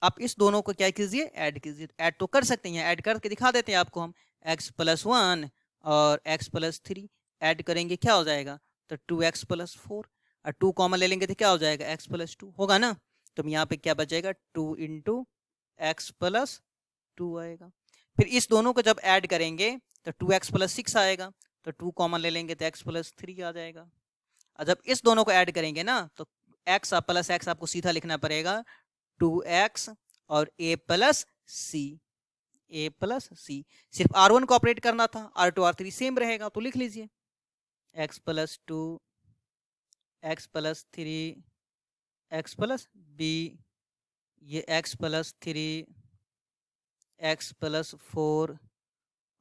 आप इस दोनों को क्या कीजिए, ऐड कीजिए। ऐड तो कर सकते हैं, ऐड करके दिखा देते हैं आपको हम। x प्लस 1 और x प्लस 3 ऐड करेंगे, क्या हो जाएगा, तो 2x प्लस 4, और 2 कॉमन ले लेंगे तो क्या हो जाएगा, x प्लस 2 होगा ना। तो यहाँ पे क्या बचेगा, 2 इंटू एक्स प्लस 2 आएगा। फिर इस दोनों को जब ऐड करेंगे तो 2x प्लस 6 आएगा, तो 2 कॉमन ले लेंगे तो x प्लस 3 आ जाएगा। और जब इस दोनों को ऐड करेंगे ना, तो x प्लस x आपको सीधा लिखना पड़ेगा, 2x और a प्लस सी। सिर्फ R1 को ऑपरेट करना था, R2 R3 सेम रहेगा, तो लिख लीजिए x plus 2 x plus 3 x plus b, ये x प्लस 3 x प्लस 4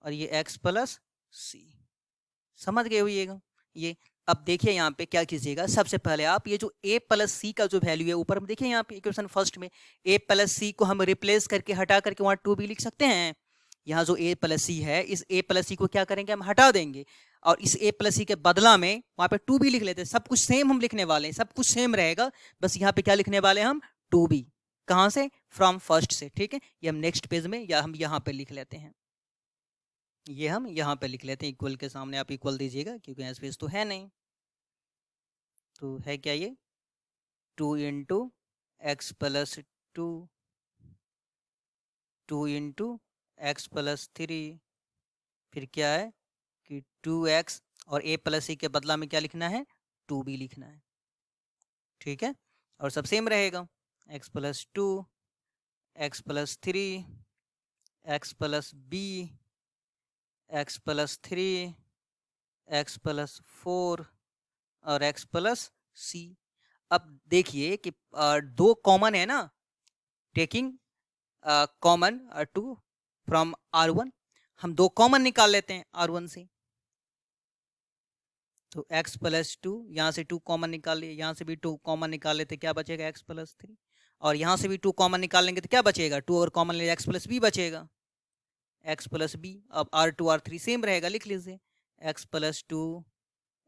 और ये x प्लस c। समझ गए होइएगा ये। अब देखिए यहाँ पे क्या कीजिएगा, सबसे पहले आप ये जो a प्लस सी का जो वैल्यू है ऊपर में देखिए यहाँ पे इक्वेशन फर्स्ट में a प्लस सी को हम रिप्लेस करके हटा करके वहाँ 2b लिख सकते हैं। यहाँ जो a प्लस सी है इस a प्लस सी को क्या करेंगे, हम हटा देंगे और इस a प्लस सी के बदला में वहाँ पे 2b लिख लेते हैं। सब कुछ सेम हम लिखने वाले हैं, सब कुछ सेम रहेगा, बस यहाँ पे क्या लिखने वाले हैं हम 2b। कहाँ से, फ्रॉम फर्स्ट से। ठीक है, ये हम नेक्स्ट पेज में या हम यहाँ पे लिख लेते हैं, ये हम यहाँ पे लिख लेते हैं। इक्वल के सामने आप इक्वल दीजिएगा क्योंकि यहाँ स्पेस तो है नहीं। तो है क्या ये 2 into X plus 2, 2 into X plus 3, फिर क्या है कि 2x और a प्लस सी के बदला में क्या लिखना है 2b लिखना है। ठीक है, और सब सेम रहेगा, x plus 2, x plus 3, x plus b, x plus 3, x plus 4 और x प्लस c। अब देखिए कि दो कॉमन है ना, टेकिंग कॉमन 2 फ्रॉम r1, हम दो कॉमन निकाल लेते हैं r1 से। तो x प्लस 2, यहाँ से 2 कॉमन निकाल लिए, यहाँ से भी 2 कॉमन निकाल लेते, क्या बचेगा x प्लस 3, और यहाँ से भी 2 कॉमन निकाल लेंगे तो क्या बचेगा 2 और कॉमन ले x प्लस b बचेगा, x प्लस b। अब r2 r3 सेम रहेगा, लिख लीजिए x plus 2,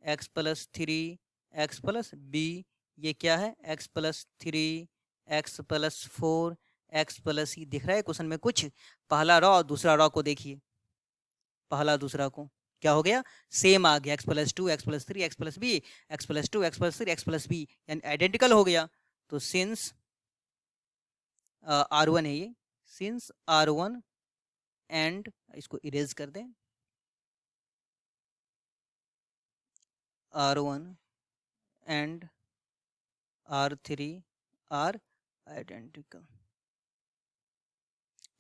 x plus 3, x plus b, ये क्या है x plus 3, x plus 4, x plus c। दिख रहा है क्वेश्चन में कुछ, पहला रॉ और दूसरा रॉ को देखिए, पहला दूसरा को क्या हो गया, सेम आ गया, x plus 2, x plus 3, x plus b, x plus 2, x plus 3, x plus b, यानी आइडेंटिकल हो गया। तो सिंस r1 है ये, सिंस r1 एंड, इसको इरेज कर दें, r1 and r3 are identical,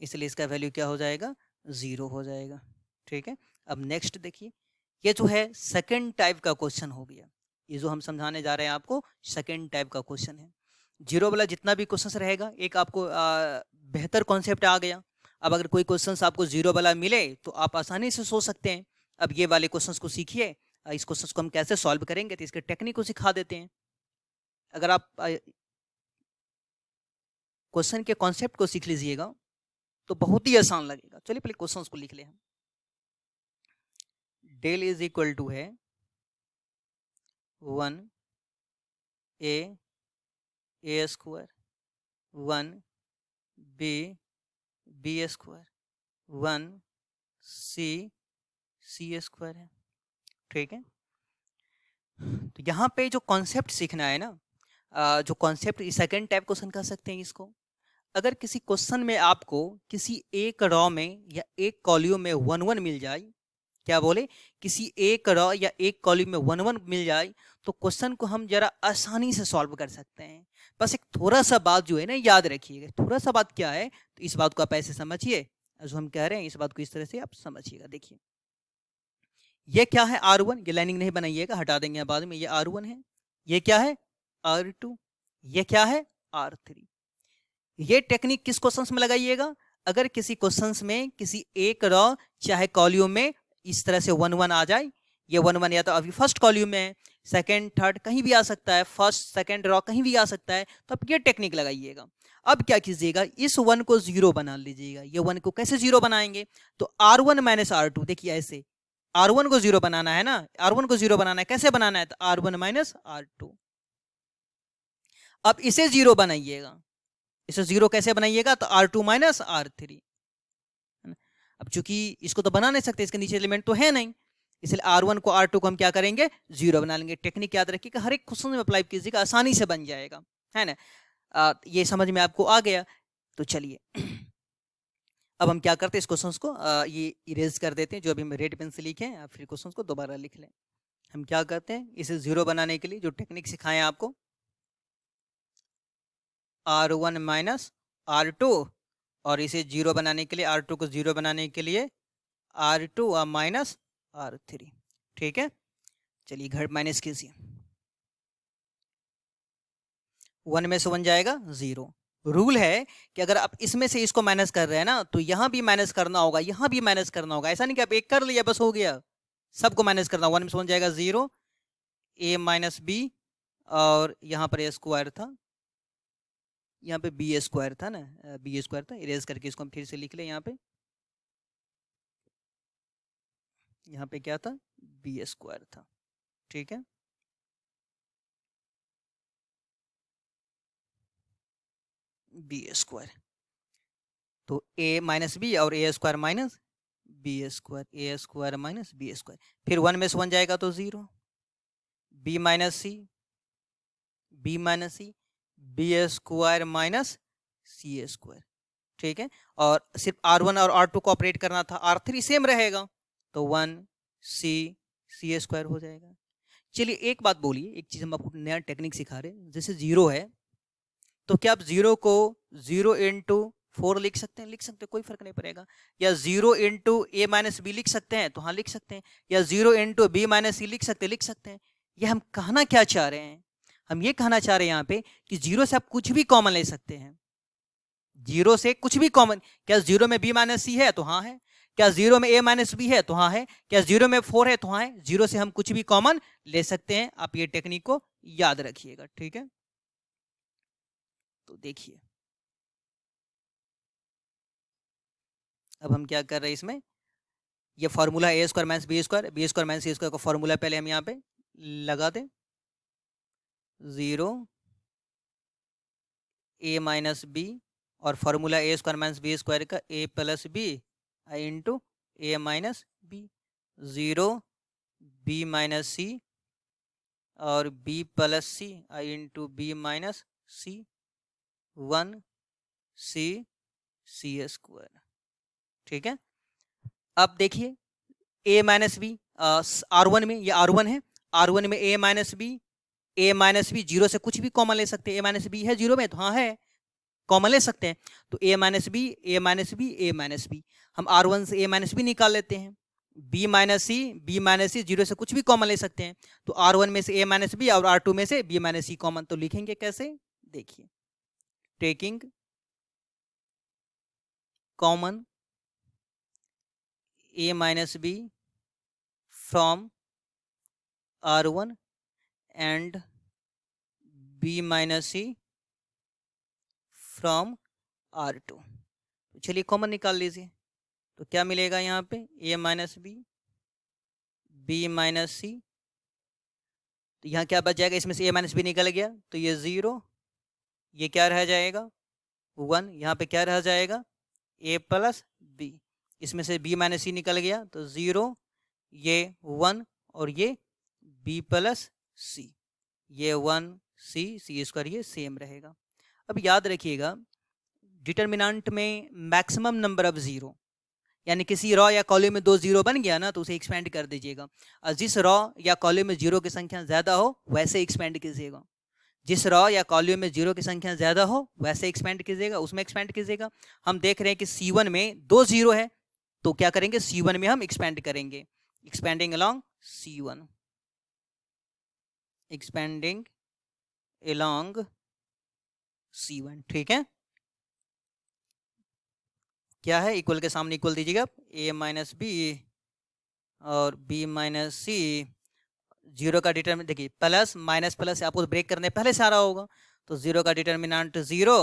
इसलिए इसका वैल्यू क्या हो जाएगा 0 हो जाएगा। ठीक है, अब नेक्स्ट देखिए, ये जो है सेकंड टाइप का क्वेश्चन हो गया, ये जो हम समझाने जा रहे हैं आपको सेकंड टाइप का क्वेश्चन है। जीरो वाला जितना भी क्वेश्चन रहेगा, एक आपको बेहतर कॉन्सेप्ट आ गया। अब अगर कोई क्वेश्चन आपको जीरो वाला मिले तो आप आसानी से सोच सकते हैं। अब ये वाले क्वेश्चन को सीखिए, इस क्वेश्चन को हम कैसे सॉल्व करेंगे तो इसके टेक्निक को सिखा देते हैं। अगर आप क्वेश्चन के कॉन्सेप्ट को सीख लीजिएगा तो बहुत ही आसान लगेगा। चलिए पहले क्वेश्चन को लिख ले हम। डेल इज इक्वल टू है 1 a square, 1 b square, 1 c square है। ठीक है, तो यहाँ पे जो कॉन्सेप्ट सीखना है ना, जो कॉन्सेप्ट सेकंड टाइप क्वेश्चन कह सकते हैं इसको। अगर किसी क्वेश्चन में आपको किसी एक रॉ में या एक कॉलम में 1 1 मिल जाए, क्या बोले, किसी एक रॉ या एक कॉलम में 1 1 मिल जाए तो क्वेश्चन को हम जरा आसानी से सॉल्व कर सकते हैं। बस एक थोड़ा सा बात जो है ना याद रखिएगा। थोड़ा सा बात क्या है, तो इस बात को आप ऐसे समझिए, जो हम कह रहे हैं इस बात को इस तरह से आप समझिएगा। देखिए ये क्या है R1, ये लाइनिंग नहीं बनाइएगा, हटा देंगे बाद में। ये R1 है, ये क्या है R2, ये क्या है R3। ये टेक्निक किस क्वेश्चंस में लगाइएगा, अगर किसी क्वेश्चंस में किसी एक रॉ चाहे कॉलम में इस तरह से 1 1 आ जाए, ये 1 1 या तो अभी फर्स्ट कॉलम में है, सेकंड थर्ड कहीं भी आ सकता है, फर्स्ट सेकंड रॉ कहीं भी आ सकता है, तो आप ये टेक्निक लगाइएगा। अब क्या कीजिएगा, इस 1 को 0 बना लीजिएगा। ये 1 को कैसे 0 बनाएंगे, तो R1 माइनस R2, देखिए ऐसे R1 को 0 बनाना है ना, R1 को 0 बनाना है, कैसे बनाना है, तो R1 माइनस R2। अब इसे 0 बनाइएगा, इसे 0 कैसे बनाइएगा, तो R2 माइनस R3। अब चूंकि इसको तो बना नहीं सकते, इसके नीचे एलिमेंट तो है नहीं, इसलिए R1 को R2 को हम क्या करेंगे 0 बना लेंगे। टेक्निक याद रखिएगा, हर एक क्वेश्चन में अप्लाई कीजिएगा, आसानी से बन जाएगा, है ना। ये समझ में आपको आ गया। तो चलिए अब हम क्या करते हैं, इस क्वेश्चन को ये इरेज कर देते हैं, जो अभी हम रेड पेन से लिखे हैं, फिर क्वेश्चन को दोबारा लिख लें। हम क्या करते हैं, इसे 0 बनाने के लिए जो टेक्निक सिखाएं आपको, R1 माइनस R2, और इसे 0 बनाने के लिए, R2 को 0 बनाने के लिए R2 और माइनस R3। ठीक है, चलिए घर माइनस कीजिए, 1 में से 1 जाएगा 0। रूल है कि अगर आप इसमें से इसको माइनस कर रहे हैं ना, तो यहां भी माइनस करना होगा, यहां भी माइनस करना होगा। ऐसा नहीं कि आप एक कर लिया बस हो गया, सबको माइनस करना। 1 में से 1 जाएगा 0, ए माइनस बी और यहाँ पर ए स्क्वायर था, यहाँ पे बी स्क्वायर था ना, बी स्क्वायर था, इरेज करके इसको हम फिर से लिख ले। यहाँ पे क्या था, बी स्क्वायर था, ठीक है। बी स्क्वायर, तो ए माइनस बी और ए square minus B square, A square minus B square, फिर 1 में से 1 जाएगा तो 0, बी माइनस सी, बी माइनस सी, बी स्क्वायर माइनस सी स्क्वायर, ठीक है। और सिर्फ R1 और R2 को ऑपरेट करना था, R3 सेम रहेगा, तो 1 सी सी स्क्वायर हो जाएगा। चलिए एक बात बोलिए, एक चीज हम आपको नया टेक्निक सिखा रहे हैं, जैसे 0 है तो क्या आप 0 को 0 इंटू 4 लिख सकते हैं? लिख सकते हैं, कोई फर्क नहीं पड़ेगा। या 0 इंटू ए माइनस बी लिख सकते हैं? तो हाँ लिख सकते हैं। या 0 इंटू बी माइनस सी लिख सकते हैं? लिख सकते हैं। ये हम कहना क्या चाह रहे हैं? हम ये कहना चाह रहे हैं यहाँ पे कि 0 से आप कुछ भी कॉमन ले सकते हैं, 0 से कुछ भी कॉमन। क्या 0 में बी माइनस सी है? तो हाँ है। क्या 0 में ए माइनस बी है? तो हाँ है। क्या 0 में 4 है? तो हाँ है। 0 से हम कुछ भी कॉमन ले सकते हैं, आप ये टेक्निक को याद रखिएगा, ठीक है। तो देखिए अब हम क्या कर रहे हैं इसमें, ये formula a square minus B square, B square minus C square का फॉर्मूला पहले हम यहाँ पे लगा दें। 0 ए माइनस बी और formula a square minus B square का a plus b into a minus b, 0 b minus c और b plus c into b minus सी, 1 सी सी स्क्वायर, ठीक है। अब देखिए ए माइनस बी R1 में, ये R1 है, R1 में ए माइनस बी 0 से कुछ भी कॉमन ले सकते हैं। ए माइनस बी है 0 में? तो हाँ है, कॉमन ले सकते हैं। तो ए माइनस बी ए माइनस बी ए माइनस बी, हम R1 से ए माइनस बी निकाल लेते हैं। बी माइनस सी 0 से कुछ भी कॉमन ले सकते हैं। तो R1 में से ए माइनस बी और R2 में से बी माइनस सी कॉमन, तो लिखेंगे कैसे? देखिए, taking common a minus b from R1 and b minus c from R2। तो चलिए कॉमन निकाल लीजिए, तो क्या मिलेगा यहाँ पे, a माइनस बी माइनस सी, तो यहाँ क्या बच जाएगा, इसमें से a माइनस बी निकल गया तो ये 0, ये क्या रह जाएगा 1, यहाँ पे क्या रह जाएगा a प्लस बी, इसमें से b माइनस सी निकल गया तो 0, ये 1 और ये b प्लस सी, ये 1 सी सी स्क्वायर, ये सेम रहेगा। अब याद रखिएगा डिटर्मिनेंट में मैक्सिमम नंबर ऑफ 0, यानी किसी रॉ या कॉलम में 2 0 बन गया ना, तो उसे एक्सपेंड कर दीजिएगा। और जिस रॉ या कॉलम में 0 की संख्या ज़्यादा हो वैसे एक्सपेंड कीजिएगा। जिस रॉ या कॉलम में 0 की संख्या ज़्यादा हो वैसे एक्सपेंड कीजिएगा, उसमें एक्सपेंड कीजिएगा। हम देख रहे हैं कि C1 में 2 0 है, तो क्या करेंगे, C1 में हम एक्सपेंड करेंगे, expanding along C1, expanding along C1, ठीक है। क्या है, इक्वल के सामने इक्वल दीजिएगा, a माइनस बी और b माइनस सी, 0 का डिटर्मिनेंट देखिए, प्लस माइनस प्लस आपको ब्रेक करने पहले से आ रहा होगा, तो 0 का डिटर्मिनेंट 0,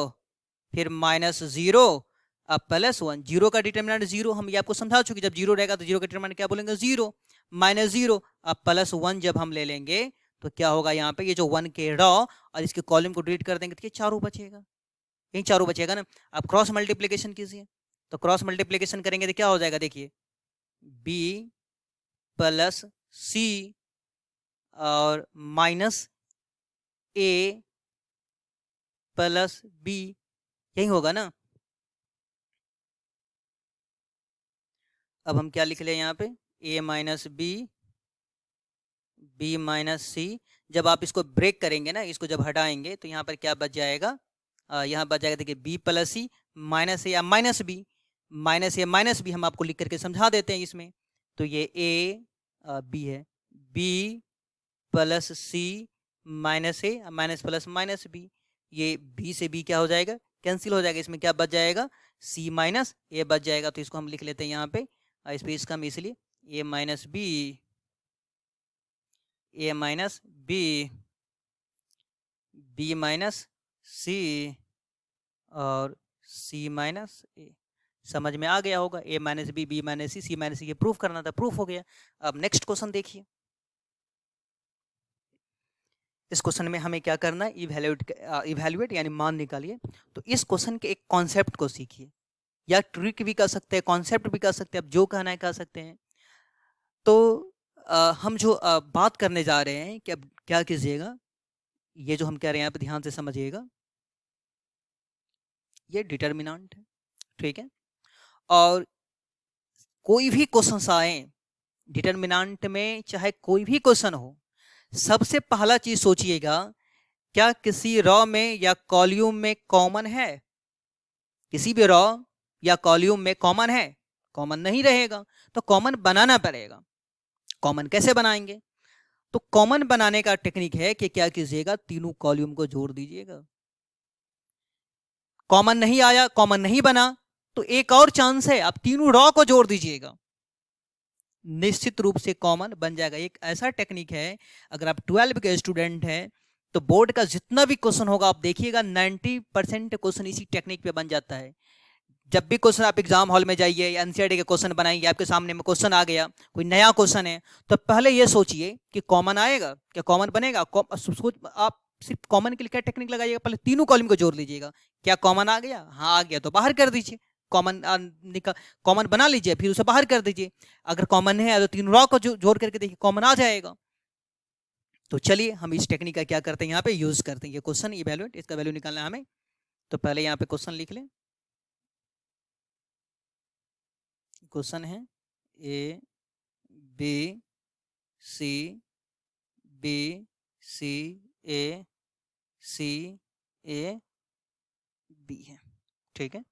फिर माइनस 0 अब प्लस 1, 0 का डिटर्मिनेंट 0, हम ये आपको समझा चुके, जब 0 रहेगा तो 0 का डिटर्मिनेंट क्या बोलेंगे 0, माइनस 0 अब प्लस 1 जब हम ले लेंगे तो क्या होगा, यहाँ पे ये जो 1 के रॉ और इसके कॉलम को डिलीट कर देंगे तो ये चारों बचेगा, यही चारों बचेगा ना। आप क्रॉस मल्टीप्लीकेशन कीजिए, तो क्रॉस मल्टीप्लीकेशन करेंगे तो क्या हो जाएगा, देखिए b प्लस सी और माइनस a प्लस b, यही होगा ना। अब हम क्या लिख ले यहाँ पे, a माइनस बी माइनस सी, जब आप इसको ब्रेक करेंगे ना, इसको जब हटाएंगे तो यहाँ पर क्या बच जाएगा, यहाँ बच जाएगा देखिए b प्लस सी माइनस ए या minus b, minus a minus B हम आपको लिख करके समझा देते हैं इसमें, तो ये a b है, b plus c minus a minus plus minus B, ये b से b क्या हो जाएगा, कैंसिल हो जाएगा, इसमें क्या बच जाएगा c माइनस ए बच जाएगा, तो इसको हम लिख लेते हैं यहाँ पे स्पेस कम इसलिए a minus b, b minus c और सी माइनस ए। समझ में आ गया होगा, a minus b, b minus c minus c, ये प्रूफ करना था, प्रूफ हो गया। अब नेक्स्ट क्वेश्चन देखिए, इस क्वेश्चन में हमें क्या करना है, इवैल्यूएट यानी मान निकालिए। तो इस क्वेश्चन के एक कॉन्सेप्ट को सीखिए, या ट्रिक भी कर सकते हैं, कॉन्सेप्ट भी कर सकते हैं, अब जो कहना है कह सकते हैं। तो हम जो बात करने जा रहे हैं कि अब क्या कीजिएगा, ये जो हम कह रहे हैं यहाँ पे ध्यान से समझिएगा, ये डिटर्मिनेंट है, ठीक है। और कोई भी क्वेश्चन आए डिटर्मिनेंट में, चाहे कोई भी क्वेश्चन हो, सबसे पहला चीज सोचिएगा, क्या किसी रॉ में या कॉल्यूम में कॉमन है? किसी भी रॉ या कॉल्यूम में कॉमन है? कॉमन नहीं रहेगा, तो कॉमन बनाना पड़ेगा। कॉमन कैसे बनाएंगे? तो कॉमन बनाने का टेक्निक है कि क्या कीजिएगा, तीनों कॉल्यूम को जोड़ दीजिएगा। कॉमन नहीं आया, कॉमन नहीं बना, तो एक और चांस है, आप तीनों रॉ को जोड़ दीजिएगा, निश्चित रूप से कॉमन बन जाएगा। एक ऐसा टेक्निक है, अगर आप 12 के स्टूडेंट हैं तो बोर्ड का जितना भी क्वेश्चन होगा आप देखिएगा 90% क्वेश्चन इसी टेक्निक पे बन जाता है। जब भी क्वेश्चन आप एग्जाम हॉल में जाइए या एनसीईआरटी के क्वेश्चन बनाइए, आपके सामने में क्वेश्चन आ गया, कोई नया क्वेश्चन है, तो पहले ये सोचिए कि कॉमन आएगा, क्या कॉमन बनेगा। आप सिर्फ कॉमन के लिए क्या टेक्निक लगाइएगा, पहले तीनों कॉलम को जोड़ लीजिएगा, क्या कॉमन आ गया, हाँ आ गया तो बाहर कर दीजिए, कॉमन बना लीजिए, फिर उसे बाहर कर दीजिए। अगर कॉमन है तो तीन रॉ को जोड़ करके देखिए, कॉमन आ जाएगा। तो चलिए हम इस टेक्निक का क्या करते हैं, यहाँ पे यूज करते हैं। ये क्वेश्चन इवैल्यूएट, इसका वैल्यू निकालना है हमें, तो पहले यहाँ पे क्वेश्चन लिख लें। क्वेश्चन है A B C, B C A, C A B है, ठीक है।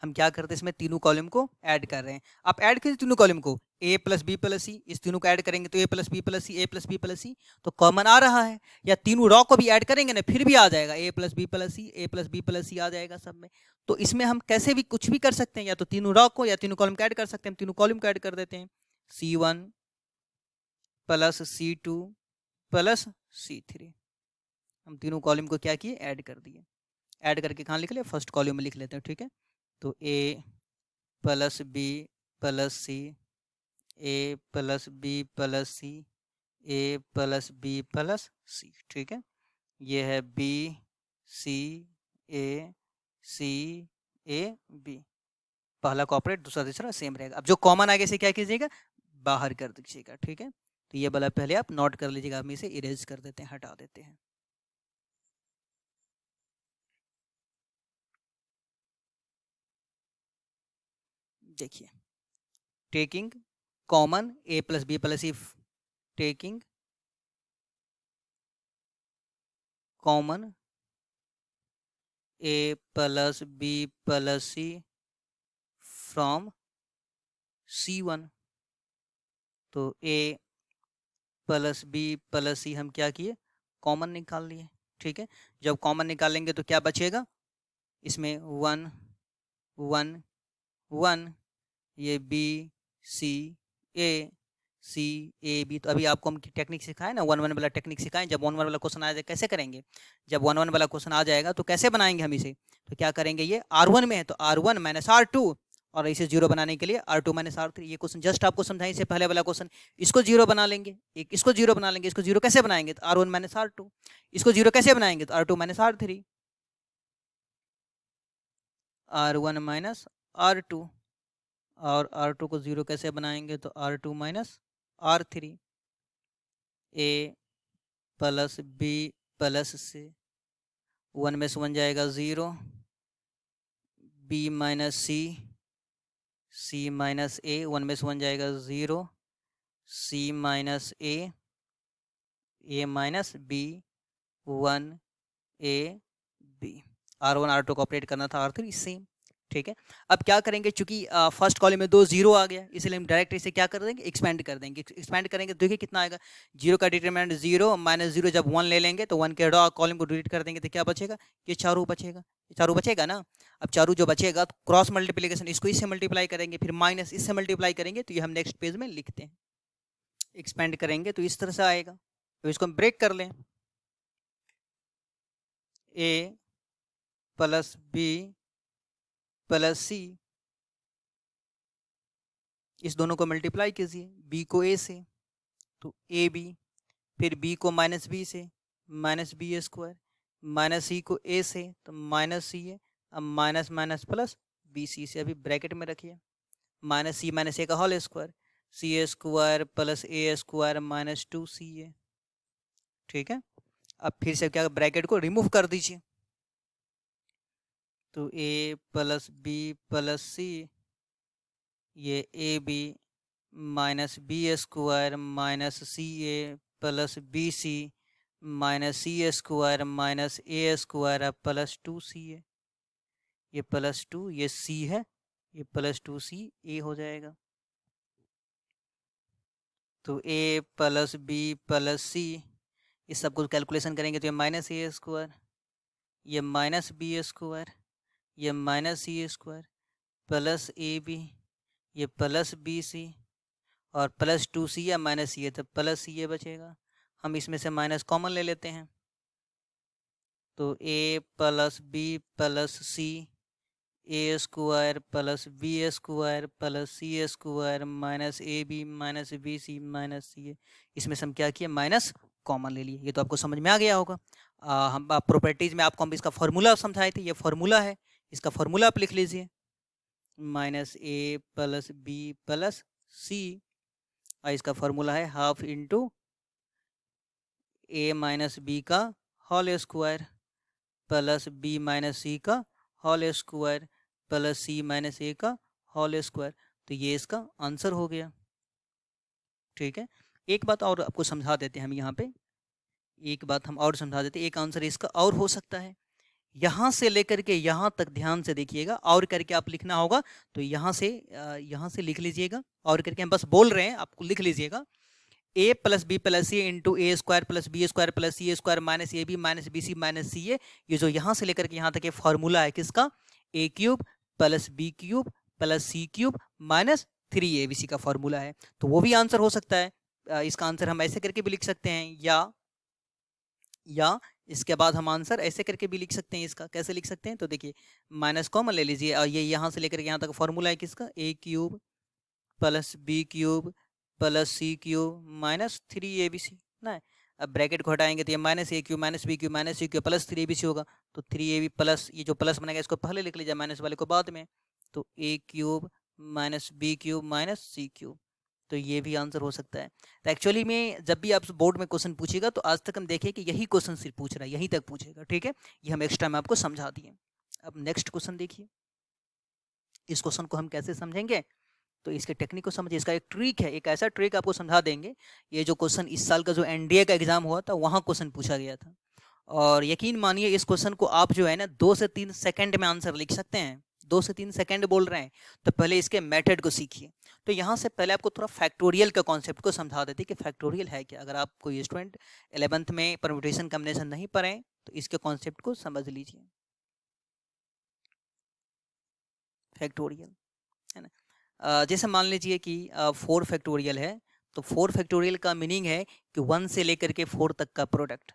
हम क्या करते हैं, इसमें तीनों कॉलम को ऐड कर रहे हैं। आप ऐड कीजिए तीनों कॉलम को, a प्लस बी प्लस सी, इस तीनों को ऐड करेंगे तो a plus B plus c, a plus B plus c, तो कॉमन आ रहा है। या तीनों रॉ को भी ऐड करेंगे ना, फिर भी आ जाएगा, a plus B plus c, a plus B plus c आ जाएगा सब में। तो इसमें हम कैसे भी कुछ भी कर सकते हैं, या तो तीनों रॉ को या तीनों कॉलम को ऐड कर सकते हैं। तीनों कॉलम को ऐड कर देते हैं, C1 plus C2 plus C3। हम तीनों कॉलम को क्या किए, ऐड कर दिए। ऐड करके कहाँ लिख लिया, फर्स्ट कॉलम में लिख लेते हैं, ठीक है। तो a plus B plus C, A plus B plus C, A plus B plus c, ठीक है। ये है बी सी ए, सी ए बी, पहला कॉपरेट, दूसरा तीसरा सेम रहेगा। अब जो कॉमन आगे से क्या कीजिएगा, बाहर कर दीजिएगा, ठीक है। तो ये वाला पहले आप नोट कर लीजिएगा, हम इसे इरेज कर देते हैं, हटा देते हैं। देखिए, taking common a plus B plus C, taking common a plus B plus C from C1, तो a plus B plus C हम क्या किए, कॉमन निकाल लिए, ठीक है। जब कॉमन निकालेंगे तो क्या बचेगा, इसमें 1 1 1, ये B C A, C A B. तो अभी आपको हम टेक्निक सिखाए ना, 1 1 वाला टेक्निक सिखाएं। जब 1 1 वाला क्वेश्चन आ जाए कैसे करेंगे, जब 1 1 वाला क्वेश्चन आ जाएगा तो कैसे बनाएंगे हम इसे, तो क्या करेंगे, ये R1 में है तो R1 माइनस R2, और इसे जीरो बनाने के लिए R2 माइनस R3। ये क्वेश्चन जस्ट आपको समझाएं, इससे पहले वाला क्वेश्चन, इसको जीरो बना लेंगे, एक इसको जीरो बना लेंगे। इसको जीरो कैसे बनाएंगे, तो R1 माइनस R2। इसको जीरो कैसे बनाएंगे, तो R2 minus R3, R1 minus R2। और R2 को जीरो कैसे बनाएंगे, तो R2 minus R3। A plus B plus सी, 1 में से 1 जाएगा 0, b minus c, c minus a, 1 में से 1 जाएगा 0, c minus a minus b, 1 A b. R1 R2 को ऑपरेट करना था, R3 सेम, ठीक है। अब क्या करेंगे, चूंकि फर्स्ट कॉलम में 2 0 आ गया, इसलिए हम डायरेक्ट इसे क्या कर देंगे, एक्सपेंड कर देंगे। एक्सपेंड करेंगे तो देखिए कितना आएगा, 0 का डिटरमिनेंट 0 माइनस 0, जब 1 ले लेंगे तो 1 के कॉलम को डिलीट कर देंगे तो क्या बचेगा, ये चारों बचेगा, चारों बचेगा ना। अब चारों जो बचेगा तो क्रॉस मल्टीप्लीकेशन, इसको इससे मल्टीप्लाई करेंगे, फिर माइनस इससे मल्टीप्लाई करेंगे, तो ये हम नेक्स्ट पेज में लिखते हैं। एक्सपेंड करेंगे तो इस तरह से आएगा, तो इसको हम ब्रेक कर लें, a plus b plus c, इस दोनों को मल्टीप्लाई कीजिए, b को a से तो ए बी, फिर b को माइनस बी से minus B square, minus C को a से तो माइनस सी है, अब minus minus plus B C से, अभी ब्रैकेट में रखिए, माइनस सी माइनस ए का whole square, C square plus A square minus 2c है। ठीक है, अब फिर से क्या ब्रैकेट को रिमूव कर दीजिए, तो a प्लस बी प्लस सी, ये A B minus B square minus C A plus B C minus C square minus A square plus 2c है, ये प्लस 2 ये c है, ये प्लस 2c a हो जाएगा। तो a प्लस बी प्लस सी, इस सबको कैलकुलेशन करेंगे तो ये माइनस ए स्क्वायर, ये माइनस बी स्क्वायर, ये minus C square plus A B, ये प्लस बी सी और प्लस 2c या माइनस सी है तो प्लस सी ये बचेगा, हम इसमें से माइनस कॉमन ले लेते हैं, तो a plus B plus C, a square plus b square plus C square minus a B minus b C minus C a, इसमें से हम क्या किए माइनस कॉमन ले लिए। ये तो आपको समझ में आ गया होगा। हम प्रॉपर्टीज में आपको हम इसका फॉर्मूला समझाए थे, ये फॉर्मूला है, इसका फॉर्मूला आप लिख लीजिए, minus a plus B plus c, और इसका फॉर्मूला है half into a minus b का whole square plus b minus c का whole square plus c minus a का होल स्क्वायर, तो ये इसका आंसर हो गया। ठीक है, एक बात और आपको समझा देते हैं हम यहाँ पे, एक बात हम और समझा देते हैं, एक आंसर इसका और हो सकता है, यहाँ से लेकर के यहाँ तक ध्यान से देखिएगा, और करके आप लिखना होगा तो यहाँ से लिख लीजिएगा, और करके हम बस बोल रहे हैं आपको लिख लीजिएगा, a plus B plus c into a square plus b square plus C square minus a B minus b C minus C a, ये जो यहाँ से लेकर के यहाँ तक ये फॉर्मूला है किसका, a cube plus b cube plus c cube minus 3abc का फॉर्मूला है, तो वो भी आंसर हो सकता है। इसका आंसर हम ऐसे करके भी लिख सकते हैं, या इसके बाद हम आंसर ऐसे करके भी लिख सकते हैं। इसका कैसे लिख सकते हैं, तो देखिए माइनस कॉमन ले लीजिए, और ये यहाँ से लेकर के यहाँ तक फॉर्मूला है किसका, a cube plus b cube plus c cube minus 3abc ना। अब ब्रैकेट को हटाएंगे तो ये minus a cube minus b cube minus c cube plus 3abc होगा, तो 3ab प्लस ये जो प्लस बनेगा इसको पहले लिख लीजिए, माइनस वाले को बाद में, तो a cube minus b cube minus c cube, तो ये भी आंसर हो सकता है। तो एक्चुअली में जब भी आप बोर्ड में क्वेश्चन पूछेगा तो आज तक हम देखें कि यही क्वेश्चन सिर्फ पूछ रहा है, यहीं तक पूछेगा। ठीक है, ये हम एक्स्ट्रा में आपको समझा दिए। अब नेक्स्ट क्वेश्चन देखिए, इस क्वेश्चन को हम कैसे समझेंगे, तो इसके टेक्निक को समझिए, इसका एक ट्रिक है, एक ऐसा ट्रिक आपको समझा देंगे। ये जो क्वेश्चन इस साल का जो एनडीए का एग्जाम हुआ था वहाँ क्वेश्चन पूछा गया था, और यकीन मानिए इस क्वेश्चन को आप जो है ना 2 से 3 सेकंड में आंसर लिख सकते हैं। 2 से 3 सेकंड बोल रहे हैं, तो पहले इसके मेथड को सीखिए। तो यहाँ से पहले आपको थोड़ा फैक्टोरियल का कॉन्सेप्ट को समझा देते कि फैक्टोरियल है क्या। अगर आप कोई स्टूडेंट 11th में परम्यूटेशन कॉम्बिनेशन नहीं पढ़े तो इसके कॉन्सेप्ट को समझ लीजिए। फैक्टोरियल है ना, जैसे मान लीजिए कि 4 फैक्टोरियल है, तो 4 फैक्टोरियल का मीनिंग है कि 1 से लेकर के 4 तक का प्रोडक्ट,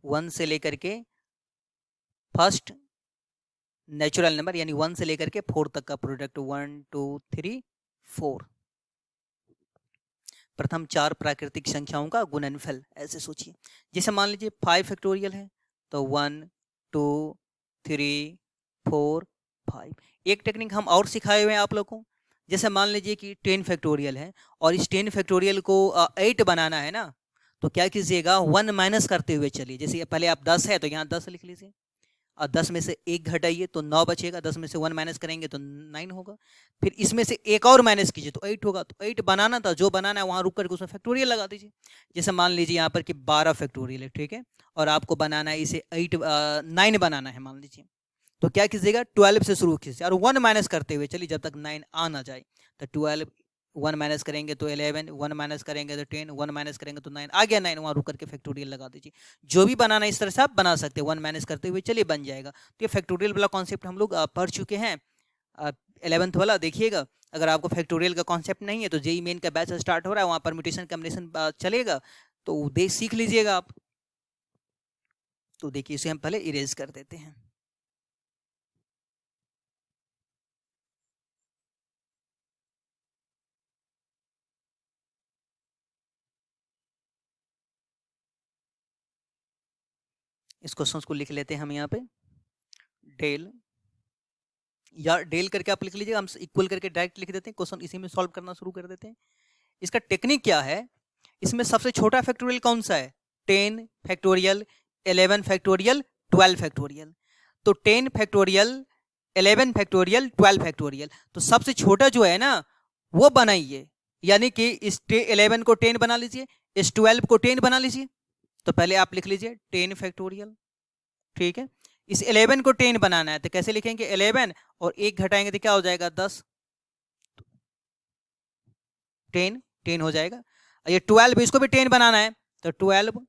1 से लेकर के फर्स्ट नेचुरल नंबर यानी 1 से लेकर के 4 तक का प्रोडक्ट, 1 2 3 4, प्रथम 4 प्राकृतिक संख्याओं का गुणनफल, ऐसे सोचिए। जैसे मान लीजिए 5 फैक्टोरियल है, तो 1 2 3 4 5। एक टेक्निक हम और सिखाए हुए हैं आप लोगों को, जैसे मान लीजिए कि 10 फैक्टोरियल है और इस 10 फैक्टोरियल को 8 बनाना है ना, तो क्या कीजिएगा 1 माइनस करते हुए चलिए। जैसे पहले आप 10 है तो यहाँ 10 लिख लीजिए, और 10 में से 1 घटाइए तो 9 बचेगा, 10 में से 1 माइनस करेंगे तो 9 होगा, फिर इसमें से एक और माइनस कीजिए तो 8 होगा। तो 8 बनाना था, जो बनाना है वहाँ रुक करके उसमें फैक्टोरियल लगा दीजिए। जैसे मान लीजिए यहाँ पर कि 12 फैक्टोरियल है, ठीक है, और आपको बनाना है इसे 9 बनाना है मान लीजिए, तो क्या कीजिएगा 12 से शुरू कीजिए और 1 माइनस करते हुए चलिए जब तक 9 आ ना जाए। तो 12 1 माइनस करेंगे तो 11, 1 माइनस करेंगे तो 10, 1 माइनस करेंगे तो 9 आ गया, 9 वहाँ रुक करके फैक्टोरियल लगा दीजिए। जो भी बनाना इस तरह से आप बना सकते हैं, 1 माइनस करते हुए चलिए बन जाएगा। तो ये फैक्टोरियल वाला कॉन्सेप्ट हम लोग पढ़ चुके हैं 11th वाला। देखिएगा अगर आपको फैक्टोरियल का कॉन्सेप्ट नहीं है तो जेई मेन का बैच स्टार्ट हो रहा है, वहाँ परम्यूटेशन कॉम्बिनेशन चलेगा, तो देख सीख लीजिएगा आप। तो देखिए इसे हम पहले इरेज कर देते हैं। इस क्वेश्चन को लिख लेते हैं हम यहाँ पे, डेल, या डेल करके आप लिख लीजिए, हम इक्वल करके डायरेक्ट लिख देते हैं, क्वेश्चन इसी में सॉल्व करना शुरू कर देते हैं। इसका टेक्निक क्या है, इसमें सबसे छोटा फैक्टोरियल कौन सा है, 10 फैक्टोरियल, 11 फैक्टोरियल, 12 फैक्टोरियल। तो 10 फैक्टोरियल, 11 फैक्टोरियल, 12 फैक्टोरियल, तो सबसे छोटा जो है ना वो बनाइए, यानी कि इस 11 को 10 बना लीजिए, इस 12 को 10 बना लीजिए। तो पहले आप लिख लीजिए 10 फैक्टोरियल, ठीक है। इस 11 को 10 बनाना है तो कैसे लिखेंगे, 11 और 1 घटाएंगे तो क्या हो जाएगा, 10, 10 हो जाएगा। ये 12, इसको भी 10 बनाना है तो 12,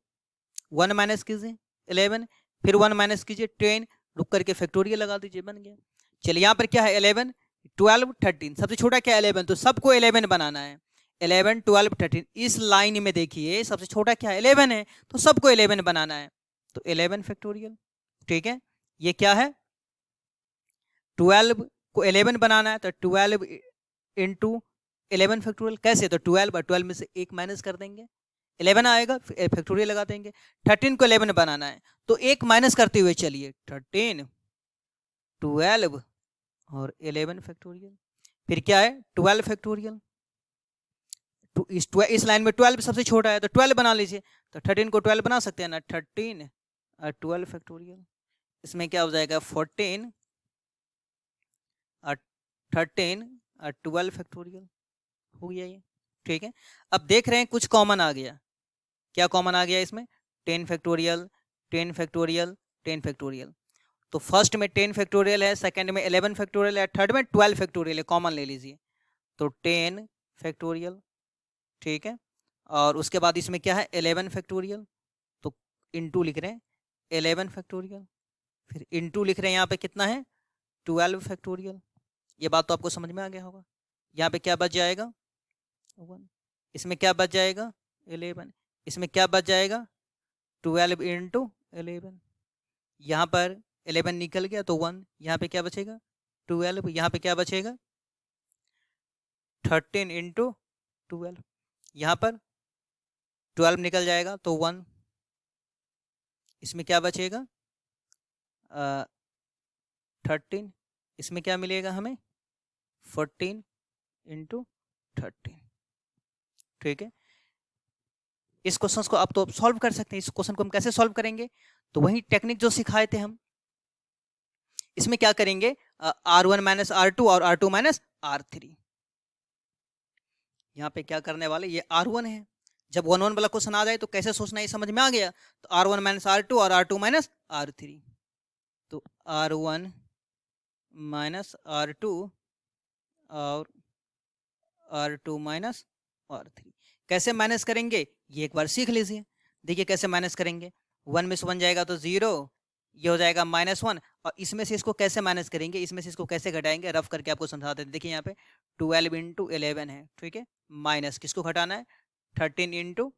1 माइनस कीजिए 11, फिर 1 माइनस कीजिए 10, रुक करके फैक्टोरियल लगा दीजिए, बन गया। चलिए यहाँ पर क्या है, 11, 12, 13, सबसे छोटा क्या है 11, तो सबको 11 बनाना है, 11, 12, 13। इस लाइन में देखिए सबसे छोटा क्या है 11 है, तो सबको 11 बनाना है, तो 11 फैक्टोरियल, ठीक है। ये क्या है, 12 को 11 बनाना है तो 12 इंटू 11 फैक्टोरियल, कैसे, तो 12 और 12 में से 1 माइनस कर देंगे, 11 आएगा, फैक्टोरियल लगा देंगे। 13 को 11 बनाना है तो 1 माइनस करते हुए चलिए, 13, 12 और 11 फैक्टोरियल, फिर क्या है 12 फैक्टोरियल। तो इस लाइन में 12 सबसे छोटा है तो 12 बना लीजिए, तो 13 को 12 बना सकते हैं ना, 13 और 12 फैक्टोरियल, इसमें क्या हो जाएगा 14 और 13 और 12 फैक्टोरियल, हो गया ये, ठीक है। अब देख रहे हैं कुछ कॉमन आ गया, क्या कॉमन आ गया इसमें, 10 फैक्टोरियल, 10 फैक्टोरियल, 10 फैक्टोरियल। तो फर्स्ट में 10 फैक्टोरियल है, सेकंड में 11 फैक्टोरियल है, थर्ड में 12 फैक्टोरियल है, कॉमन ले लीजिए, तो 10 फैक्टोरियल, ठीक है। और उसके बाद इसमें क्या है 11 फैक्टोरियल, तो इनटू लिख रहे हैं 11 फैक्टोरियल, फिर इनटू लिख रहे हैं यहाँ पे कितना है 12 फैक्टोरियल। ये बात तो आपको समझ में आ गया होगा। यहाँ पे क्या बच जाएगा 1, इसमें क्या बच जाएगा 11, इसमें क्या बच जाएगा 12 इंटू 11, यहाँ पर 11 निकल गया तो 1, यहाँ पे क्या बचेगा 12, यहाँ पे क्या बचेगा 13 इंटू 12, यहाँ पर 12 निकल जाएगा तो 1, इसमें क्या बचेगा 13, इसमें क्या मिलेगा हमें 14 इंटू 13, ठीक है। इस क्वेश्चन को आप तो सॉल्व कर सकते हैं। इस क्वेश्चन को हम कैसे सॉल्व करेंगे, तो वही टेक्निक जो सिखाए थे हम, इसमें क्या करेंगे R1 माइनस R2 और R2 माइनस R3। यहाँ पे क्या करने वाले, ये R1 है, जब 1 1 वाला क्वेश्चन आ जाए तो कैसे सोचना है समझ में आ गया, तो R1 माइनस R2 और R2 माइनस R3, तो R1 माइनस R2 और R2 माइनस R3 कैसे माइनस करेंगे, ये एक बार सीख लीजिए। देखिए कैसे माइनस करेंगे, 1 में से 1 जाएगा तो 0, ये हो जाएगा -1, और इसमें से इसको कैसे माइनस करेंगे, इसमें से इसको कैसे घटाएंगे, रफ करके आपको समझा देते हैं। देखिए यहाँ पे 12 इंटू 11 है, ठीक है, माइनस किसको घटाना है 13 इंटू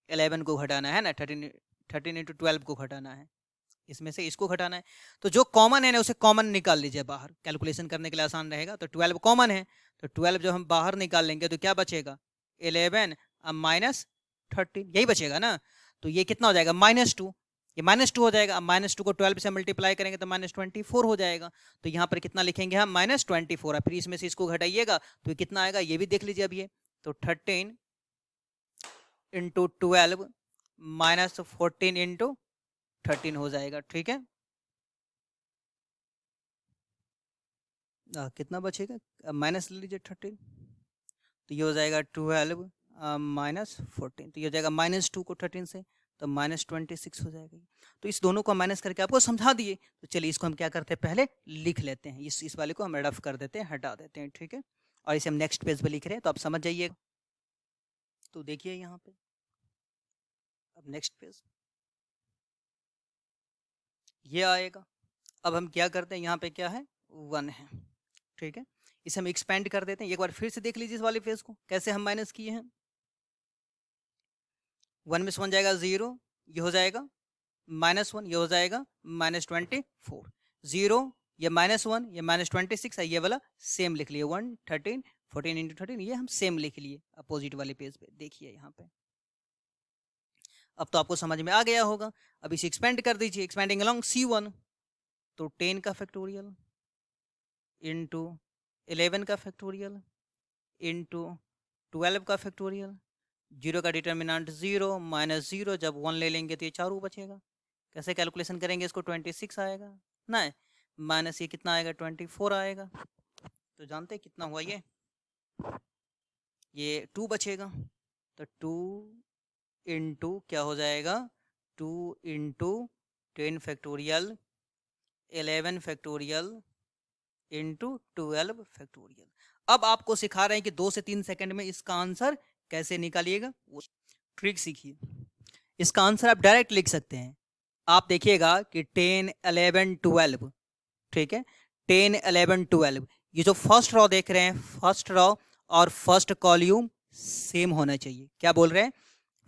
11 को घटाना है ना, 13 इंटू 12 को घटाना है, इसमें से इसको घटाना है। तो जो कॉमन है ना उसे कॉमन निकाल लीजिए बाहर, कैलकुलेशन करने के लिए आसान रहेगा। तो 12 कॉमन है, तो 12 जब हम बाहर निकाल लेंगे तो क्या बचेगा 11 माइनस 13, यही बचेगा ना। तो ये कितना हो जाएगा -2, ये -2 हो जाएगा। अब -2 को 12 से मल्टीप्लाई करेंगे तो -24 हो जाएगा। तो यहाँ पर कितना लिखेंगे हम -24, और फिर इसमें से इसको घटाइएगा तो ये कितना आएगा, ये भी देख लीजिए अब ये, तो 13 इंटू 12 माइनस 14 इंटू 13 हो जाएगा, ठीक है। कितना बचेगा, माइनस ले लीजिए 13, तो ये हो जाएगा 12 माइनस 14, तो ये हो जाएगा -2 को 13 से, तो -26 हो जाएगा। तो इस दोनों को माइनस करके आपको समझा दिए। तो चलिए इसको हम क्या करते हैं, पहले लिख लेते हैं, इस वाले को हम रफ कर देते हैं, हटा देते हैं, ठीक है। और इसे हम नेक्स्ट पेज पे लिख रहे हैं, तो आप समझ जाइए। तो देखिए यहाँ पे अब नेक्स्ट पेज ये आएगा। अब हम क्या करते हैं, यहाँ पे क्या है 1 है, ठीक है। इसे हम एक्सपेंड कर देते हैं। एक बार फिर से देख लीजिए इस वाले फेज को कैसे हम माइनस किए हैं। 1 में से 1 जाएगा 0, ये हो जाएगा -1, ये हो जाएगा -24, 0 ये -1 ये -26 है, ये वाला सेम लिख लिए 1 13 14 इंटू 13, ये हम सेम लिख लिए अपोजिट वाले पेज पे। देखिए यहाँ पे अब तो आपको समझ में आ गया होगा। अब इसे एक्सपेंड कर दीजिए, एक्सपेंडिंग अलोंग C1, तो 10 का फैक्टोरियल इंटू 11 का फैक्टोरियल इंटू 12 का फैक्टोरियल, 0 का डिटर्मिनेंट 0 -0, जब 1 ले लेंगे तो ये चारों बचेगा। कैसे कैलकुलेशन करेंगे इसको, 26 आएगा ना, माइनस ये कितना आएगा 24 आएगा। तो जानते हैं कितना हुआ ये 2 बचेगा, तो 2 इंटू क्या हो जाएगा 2 into 10 factorial 11 factorial into 12 factorial. अब आपको सिखा रहे हैं कि 2 से 3 सेकंड में इसका आंसर कैसे निकालिएगा, वो ट्रिक सीखिए। इसका आंसर आप डायरेक्ट लिख सकते हैं। आप देखिएगा कि 10 11 12, ठीक है, 10 11 12, ये जो फर्स्ट रॉ देख रहे हैं, फर्स्ट रॉ और फर्स्ट कॉल्यूम सेम होना चाहिए। क्या बोल रहे हैं,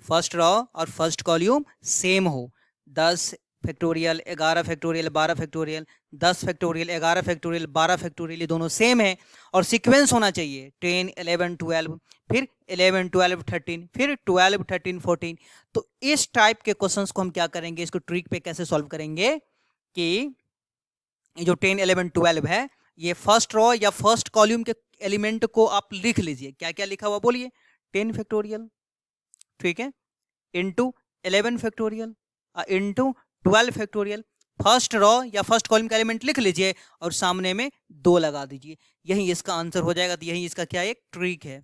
फर्स्ट रॉ और फर्स्ट कॉल्यूम सेम हो। 10 factorial 11 factorial 12 factorial, 10 factorial 11 factorial 12 factorial, ये दोनों सेम है और सीक्वेंस होना चाहिए 10 11 12, फिर 11 12 13, फिर 12 13 14। तो इस टाइप के क्वेश्चंस को हम क्या करेंगे, इसको ट्रिक पे कैसे सॉल्व करेंगे कि ये जो 10 11 12 है, ये फर्स्ट रॉ या फर्स्ट कॉल्यूम के एलिमेंट को आप लिख लीजिए। क्या क्या लिखा हुआ बोलिए, 10 फैक्टोरियल, ठीक है, into 11 factorial into 12 factorial, first raw या फर्स्ट कॉलम का एलिमेंट लिख लीजिए और सामने में 2 लगा दीजिए, यही इसका आंसर हो जाएगा। तो यही इसका क्या एक ट्रिक है,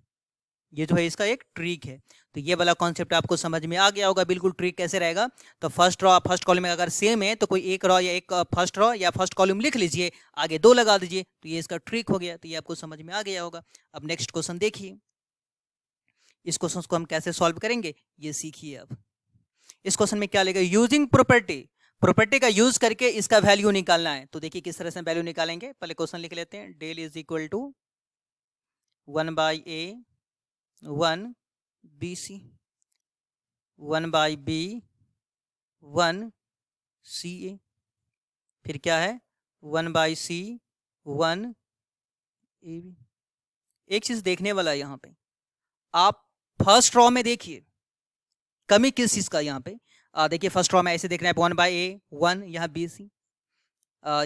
ये जो है इसका एक ट्रिक है। तो ये वाला कॉन्सेप्ट आपको समझ में आ गया होगा। बिल्कुल ट्रिक कैसे रहेगा, तो फर्स्ट रॉ फर्स्ट कॉलम में अगर सेम है तो कोई एक रॉ या एक फर्स्ट रॉ या फर्स्ट कॉलम लिख लीजिए, आगे 2 लगा दीजिए, तो ये इसका ट्रिक हो गया। तो ये आपको समझ में आ गया होगा। अब नेक्स्ट क्वेश्चन देखिए, इस क्वेश्चन को हम कैसे सॉल्व करेंगे ये सीखिए। अब इस क्वेश्चन में क्या लेगा, यूजिंग प्रॉपर्टी, प्रॉपर्टी का यूज करके इसका वैल्यू निकालना है। तो देखिए किस तरह से वैल्यू निकालेंगे, पहले क्वेश्चन लिख लेते हैं। Del is equal to 1/a 1 bc 1/b 1 ca, फिर क्या है 1/c 1 ab। एक चीज देखने वाला है यहाँ पे, आप फर्स्ट रॉ में देखिए कमी किस चीज का, यहाँ पे देखिए फर्स्ट रॉ में ऐसे देख रहे हैं 1/a 1, यहाँ bc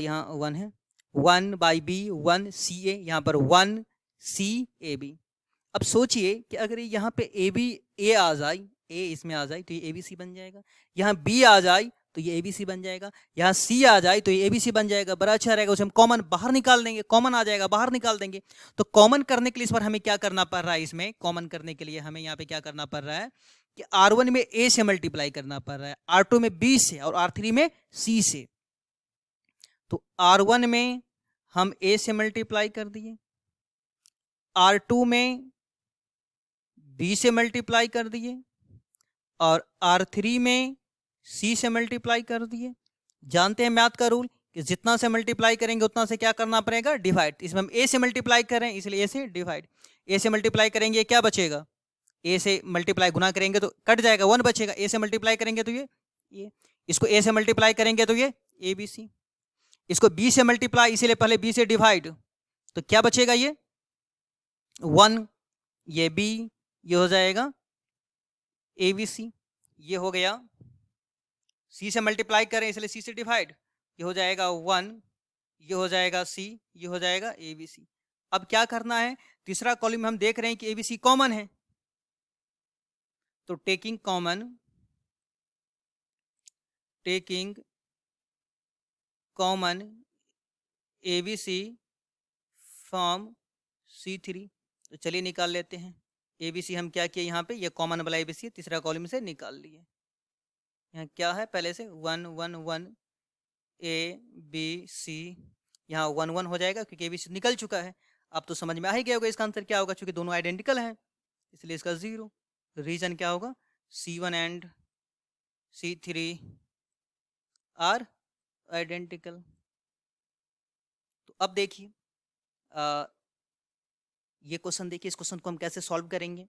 यहाँ 1 है, 1/b 1 ca, यहाँ पर 1 c ab। अब सोचिए कि अगर यहाँ पे ए बी ए आ जाए, ए इसमें आ जाए तो ये ए बी सी बन जाएगा, यहाँ बी आ जाए तो ये ए बी सी बन जाएगा, यहाँ सी आ जाए तो ये ए बी सी बन जाएगा। बड़ा अच्छा रहेगा, उसे हम कॉमन बाहर निकाल देंगे, कॉमन आ जाएगा बाहर निकाल देंगे। तो कॉमन करने के लिए इस बार हमें क्या करना पड़ रहा है, इसमें कॉमन करने के लिए हमें यहाँ पे क्या करना पड़ रहा है कि R1 में ए से मल्टीप्लाई करना पड़ रहा है, R2 में बी से और R3 में सी से। तो R1 में हम ए से मल्टीप्लाई कर दिए, R2 में बी से मल्टीप्लाई कर दिए और R3 में सी से मल्टीप्लाई कर दिए। जानते हैं मैथ का रूल कि जितना से मल्टीप्लाई करेंगे उतना से क्या करना पड़ेगा, डिवाइड। इसमें हम ए से मल्टीप्लाई कर रहे हैं इसलिए ए से डिवाइड, ए से मल्टीप्लाई करेंगे क्या बचेगा, ए से मल्टीप्लाई गुना करेंगे तो कट जाएगा 1 बचेगा, ए से मल्टीप्लाई करेंगे तो ये इसको ए से मल्टीप्लाई करेंगे तो ये ए बी सी, इसको बी से मल्टीप्लाई इसीलिए पहले बी से डिवाइड, तो क्या बचेगा ये 1, ये बी, ये हो जाएगा ए बी सी, ये हो गया सी से मल्टीप्लाई करें इसलिए सी से डिवाइड, ये हो जाएगा 1, ये हो जाएगा सी, ये हो जाएगा ए बी सी। अब क्या करना है, तीसरा कॉलम में हम देख रहे हैं कि ए बी सी कॉमन है, तो taking common A B C from C3। तो चलिए निकाल लेते हैं। ए बी सी हम क्या किए यहाँ पे, ये कॉमन वाला ए बी सी तीसरा कॉलम से निकाल लिए। यहाँ क्या है पहले से 1 1 1 ए बी सी, यहाँ 1 1 हो जाएगा क्योंकि ए बी सी निकल चुका है। अब तो समझ में आ ही गया होगा इसका आंसर क्या होगा, क्योंकि दोनों आइडेंटिकल हैं इसलिए इसका 0। रीजन क्या होगा, C1 and C3 are identical. तो अब देखिए ये क्वेश्चन देखिए, इस क्वेश्चन को हम कैसे सॉल्व करेंगे।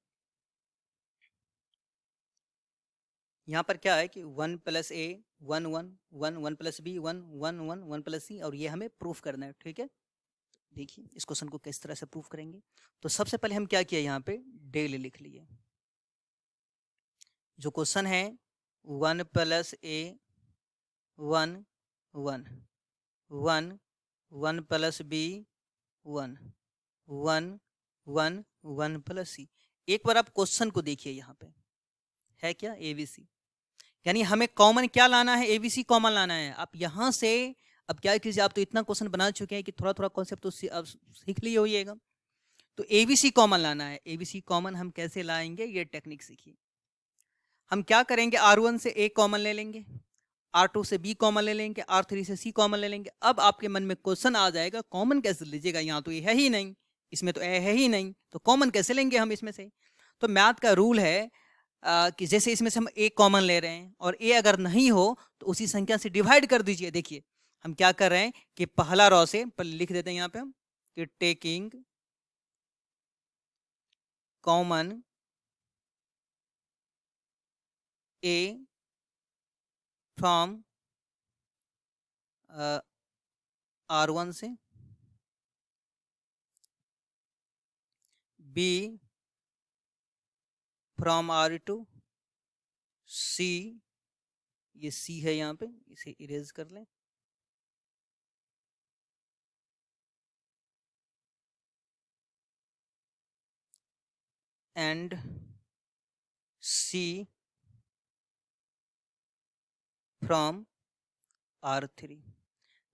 यहाँ पर क्या है कि 1 plus A 1 1 1 1 plus B 1 1 1 1 plus c, और ये हमें प्रूफ करना है। ठीक है, देखिए इस क्वेश्चन को किस तरह से प्रूफ करेंगे। तो सबसे पहले हम क्या किया, यहाँ पे डेली लिख लिए। जो क्वेश्चन है 1 plus A 1 1 1 1 plus B 1 1 1 1 plus सी। एक बार आप क्वेश्चन को देखिए, यहाँ पे है क्या एबीसी, यानी हमें कॉमन क्या लाना है, एबीसी कॉमन लाना है। आप यहाँ से अब क्या कीजिए, आप तो इतना क्वेश्चन बना चुके हैं कि थोड़ा थोड़ा कॉन्सेप्ट तो अब सीख लिए होइएगा। तो एबीसी कॉमन लाना है। एबीसी कॉमन हम कैसे लाएंगे, ये टेक्निक सीखिए। हम क्या करेंगे, R1 से ए कॉमन ले लेंगे, R2 से बी कॉमन ले लेंगे, R3 से सी कॉमन ले लेंगे। अब आपके मन में क्वेश्चन आ जाएगा कॉमन कैसे लीजिएगा, यहाँ तो ये है ही नहीं, इसमें तो ए है ही नहीं, तो कॉमन कैसे लेंगे हम इसमें से। तो मैथ का रूल है कि जैसे इसमें से हम ए कॉमन ले रहे हैं और ए अगर नहीं हो तो उसी संख्या से डिवाइड कर दीजिए। देखिए हम क्या कर रहे हैं कि पहला रॉ से लिख देते हैं यहाँ पे हम कि taking common A from R1 से, बी फ्रॉम R2, सी, ये सी है यहाँ पे, इसे इरेज कर लें, एंड सी फ्रॉम R3।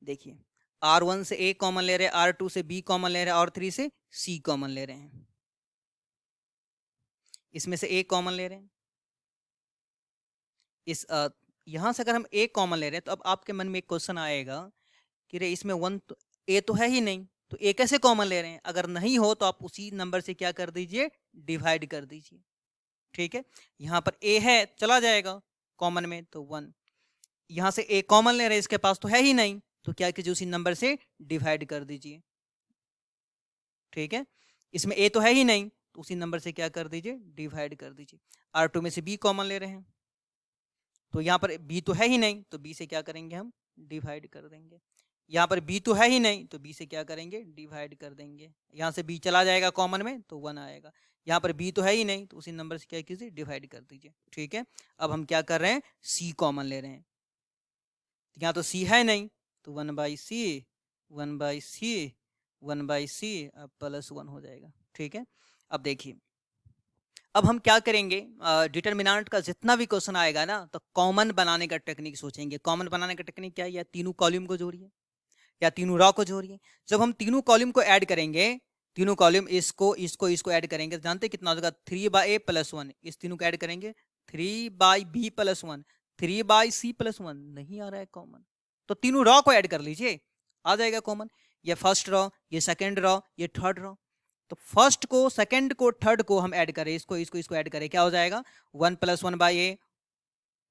देखिए R1 से ए कॉमन ले रहे हैं, R2 से बी कॉमन ले रहे हैं, R3 से सी कॉमन ले रहे हैं। इसमें से ए कॉमन ले रहे हैं, इस यहां से अगर हम ए कॉमन ले रहे हैं तो अब आपके मन में एक क्वेश्चन आएगा कि रे इसमें वन तो ए तो है ही नहीं, तो ए कैसे कॉमन ले रहे हैं। अगर नहीं हो तो आप उसी नंबर से क्या कर दीजिए, डिवाइड कर दीजिए। ठीक है, यहाँ पर ए है, चला जाएगा कॉमन में, तो 1। यहाँ से ए कॉमन ले रहे हैं, इसके पास तो है ही नहीं, तो क्या कीजिए उसी नंबर से डिवाइड कर दीजिए। ठीक है, इसमें ए तो है ही नहीं, तो उसी नंबर से क्या कर दीजिए, डिवाइड कर दीजिए। R2 में से बी कॉमन ले रहे हैं, तो यहाँ पर बी तो है ही नहीं, तो बी से क्या करेंगे हम, डिवाइड कर देंगे। यहाँ पर बी तो है ही नहीं, तो बी से क्या करेंगे, डिवाइड कर देंगे। यहाँ से बी चला जाएगा कॉमन में, तो 1 आएगा। यहाँ पर बी तो है ही नहीं, तो उसी नंबर से क्या कीजिए, डिवाइड कर दीजिए। ठीक है, अब हम क्या कर रहे हैं, सी कॉमन ले रहे हैं। यहाँ तो सी है नहीं, तो 1/c 1/c 1/c अब +1 हो जाएगा। ठीक है, अब देखिए अब हम क्या करेंगे, डिटरमिनेंट का जितना भी क्वेश्चन आएगा ना, तो कॉमन बनाने का टेक्निक सोचेंगे। कॉमन बनाने का टेक्निक क्या है, या तीनों कॉलम को जोड़िए या तीनों रॉ को जोड़िए। जब हम तीनों कॉलम को ऐड करेंगे, तीनों कॉलम इसको इसको इसको ऐड करेंगे, तो जानते हैं कितना हो जाएगा, 3/a + 1। इस तीनों को ऐड करेंगे 3/b + 1, 3/c + 1, नहीं आ रहा है कॉमन, तो तीनों रॉ को ऐड कर लीजिए, आ जाएगा कॉमन। ये फर्स्ट रॉ, ये सेकेंड रॉ, ये थर्ड रॉ। तो फर्स्ट को, सेकेंड को, थर्ड को हम ऐड करें, इसको इसको इसको ऐड करें, क्या हो जाएगा, 1 + 1/a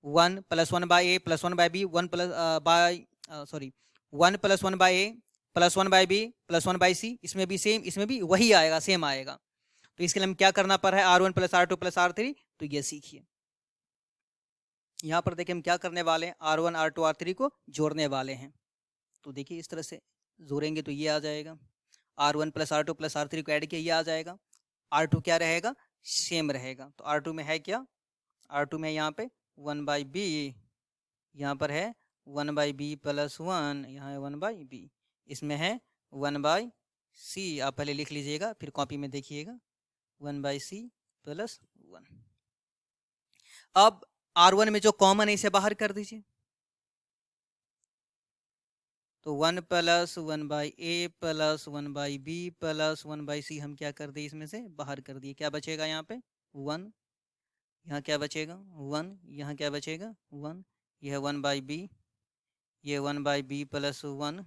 1 + 1/a + 1/b 1 + 1/a + 1/b + 1/c। इसमें भी सेम, इसमें भी वही आएगा, सेम आएगा। तो इसके लिए हम क्या करना पड़ रहा है, R1 + R2 + R3। तो ये सीखिए, यहाँ पर देखिए हम क्या करने वाले हैं, R1 R2 R3 को जोड़ने वाले हैं। तो देखिए इस तरह से जोड़ेंगे तो ये आ जाएगा, R1 + R2 + R3 को ऐड किया, ये आ जाएगा। R2 क्या रहेगा, सेम रहेगा। तो R2 में है क्या, R2 में यहाँ पे 1/b, यहाँ पर है 1/b + 1, यहाँ है 1/b, इसमें है 1/c। आप पहले लिख लीजिएगा, फिर कॉपी में देखिएगा, 1/c + 1। अब R1 में जो कॉमन है इसे बाहर कर दीजिए, तो 1 + 1/a + 1/b + 1/c हम क्या कर दिए, इसमें से बाहर कर दिए। क्या बचेगा यहाँ पे, 1, यहाँ क्या बचेगा 1, यहाँ क्या बचेगा 1, यह 1/b, ये 1/b + 1,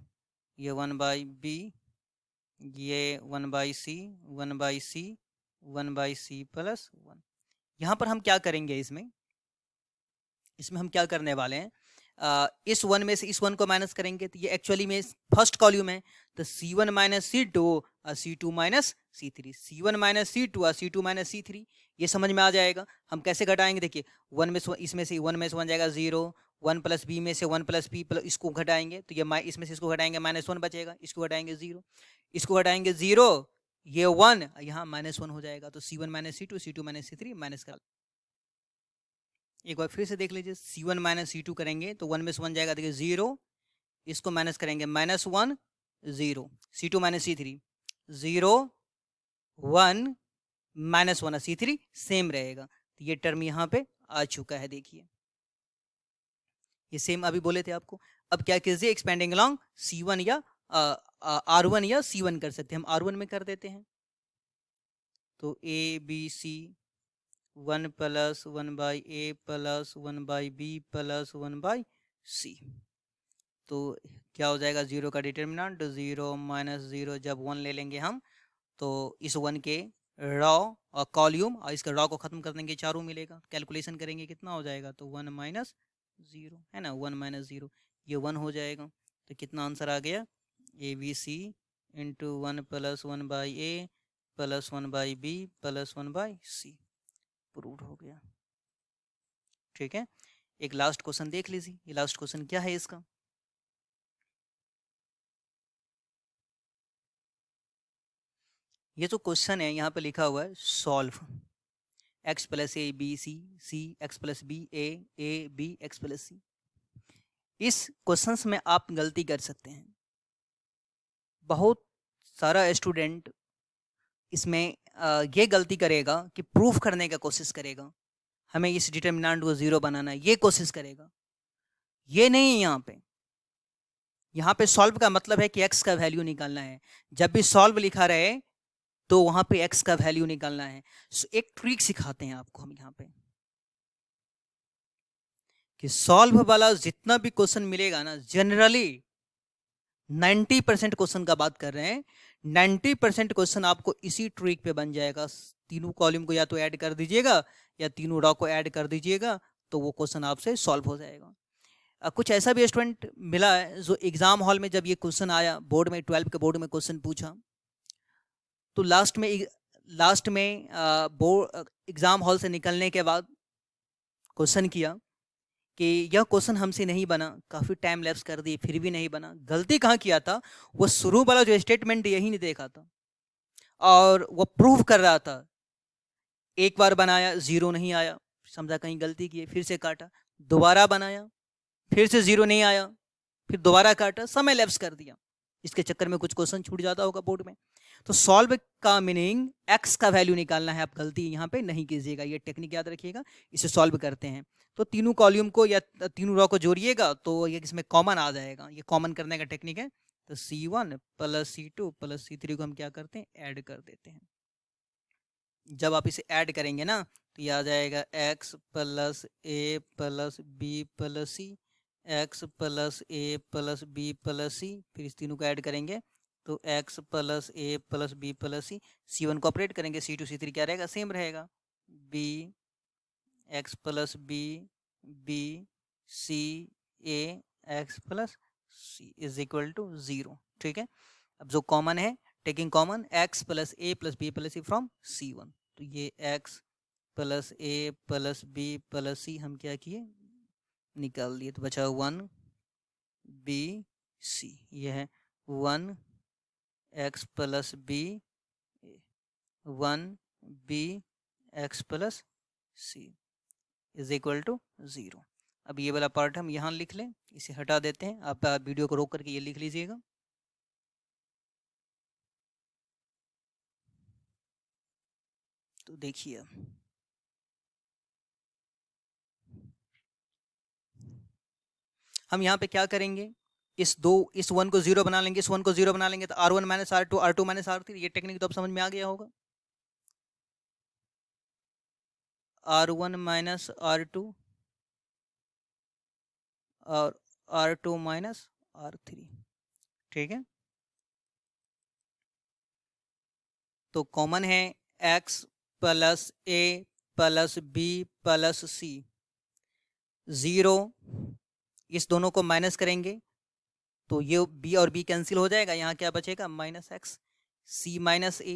ये 1/b, ये 1/c 1/c 1/c + 1। यहाँ पर हम क्या करेंगे, इसमें हम क्या करने वाले हैं, इस वन में से इस वन को माइनस करेंगे तो ये एक्चुअली में फर्स्ट कॉल्यूम है, तो C1 माइनस C2 और C2 minus C3, C1 minus C2 और C2 माइनस C3, ये समझ में आ जाएगा। हम कैसे घटाएंगे, देखिए वन में से इसमें से वन जाएगा 0, 1 प्लस बी में से 1 प्लस बी प्लस इसको घटाएंगे तो ये इसमें से इसको घटाएंगे -1 बचेगा, इसको घटाएंगे 0, इसको घटाएंगे 0, ये 1, यहाँ -1 हो जाएगा, तो C1 minus C2, C2 minus C3 minus कर। एक बार फिर से देख लीजिए, C1 माइनस C2 करेंगे तो 1 में से 1 जाएगा, देखिए 0, इसको माइनस करेंगे -1 0, C2 minus C3 0 1 -1 C3 same रहेगा, तो ये टर्म यहाँ पे आ चुका है। देखिए ये सेम अभी बोले थे आपको। अब क्या कीजिए, एक्सपेंडिंग अलोंग C1 या R1 या C1 कर सकते हैं, हम R1 में कर देते हैं, तो ABC 1 plus 1/A plus 1/B plus 1/C, तो क्या हो जाएगा, 0 का डिटर्मिनेंट 0 -0, जब 1 ले लेंगे हम तो इस 1 के रॉ और कॉल्यूम और इसका रॉ को खत्म कर देंगे, चारों मिलेगा, कैलकुलेशन करेंगे कितना हो जाएगा, तो 1 -0 है ना, 1 -0 ये 1 हो जाएगा, तो कितना आंसर आ गया, ABC into 1 plus 1/A plus 1/B plus 1/C, proved हो गया। ठीक है, एक लास्ट क्वेश्चन देख लीजिए, ये लास्ट क्वेश्चन क्या है इसका, ये जो क्वेश्चन है यहाँ पे लिखा हुआ है solve x plus A B c, c x plus b a b x plus सी। इस क्वेश्चंस में आप गलती कर सकते हैं, बहुत सारा स्टूडेंट इसमें ये गलती करेगा कि प्रूफ करने का कोशिश करेगा, हमें इस डिटर्मिनेंट को 0 बनाना है, ये कोशिश करेगा, ये नहीं है। यहाँ पे सॉल्व का मतलब है कि x का वैल्यू निकालना है, जब भी सॉल्व लिखा रहे तो वहां पे x का वैल्यू निकालना है। एक ट्रिक सिखाते हैं आपको हम यहाँ पे, कि सॉल्व वाला जितना भी क्वेश्चन मिलेगा ना, जनरली 90% क्वेश्चन का बात कर रहे हैं, 90% क्वेश्चन आपको इसी ट्रिक पे बन जाएगा। तीनों कॉलम को या तो ऐड कर दीजिएगा या तीनों रॉ को ऐड कर दीजिएगा, तो वो क्वेश्चन आपसे सॉल्व हो जाएगा। कुछ ऐसा भी स्टूडेंट मिला है जो एग्जाम हॉल में जब ये क्वेश्चन आया, बोर्ड में 12 के बोर्ड में क्वेश्चन पूछा, तो लास्ट में बोर्ड एग्जाम हॉल से निकलने के बाद क्वेश्चन किया कि यह क्वेश्चन हमसे नहीं बना, काफ़ी टाइम लैप्स कर दिए फिर भी नहीं बना। गलती कहाँ किया था, वो शुरू वाला जो स्टेटमेंट यही नहीं देखा था और वो प्रूव कर रहा था। एक बार बनाया 0 नहीं आया, समझा कहीं गलती की, फिर से काटा, दोबारा बनाया फिर से 0 नहीं आया, फिर दोबारा काटा, समय लैप्स कर दिया। इसके चक्कर में कुछ क्वेश्चन छूट जाता होगा बोर्ड में। तो सॉल्व का मीनिंग x का वैल्यू निकालना है, आप गलती यहाँ पे नहीं कीजिएगा, ये टेक्निक याद रखिएगा। इसे सॉल्व करते हैं तो तीनों कॉलम को या तीनों रो को जोड़िएगा तो ये इसमें कॉमन आ जाएगा, ये कॉमन करने का टेक्निक है। तो C1 plus C2 plus C3 को हम क्या करते हैं, ऐड कर देते हैं। जब आप इसे ऐड करेंगे ना तो ये आ जाएगा x plus A plus B plus C, x plus A plus B plus सी, फिर इस तीनों को ऐड करेंगे तो x plus A plus B plus C. C1 को ऑपरेट करेंगे, C2 C3 क्या रहेगा, सेम रहेगा, b x plus B B C A x plus C is equal to 0। ठीक है, अब जो कॉमन है, taking common x plus A plus B plus C from C1, तो ये x plus A plus B plus C हम क्या किए, निकाल दिए, तो बचा 1 बी सी, ये है 1 x plus B 1 B x plus C is equal to 0। अब ये वाला पार्ट हम यहाँ लिख लें, इसे हटा देते हैं, आप वीडियो को रोक करके ये लिख लीजिएगा। तो देखिए हम यहाँ पे क्या करेंगे, इस 1 को 0 बना लेंगे, इस 1 को 0 बना लेंगे, तो R1 minus R2 R2 minus R3, ये टेक्निक तो अब समझ में आ गया होगा। R1 माइनस R2 और R2 माइनस R3। ठीक है, तो कॉमन है x plus A plus B plus c, 0 इस दोनों को माइनस करेंगे तो ये b और b कैंसिल हो जाएगा, यहाँ क्या बचेगा माइनस एक्स c माइनस ए,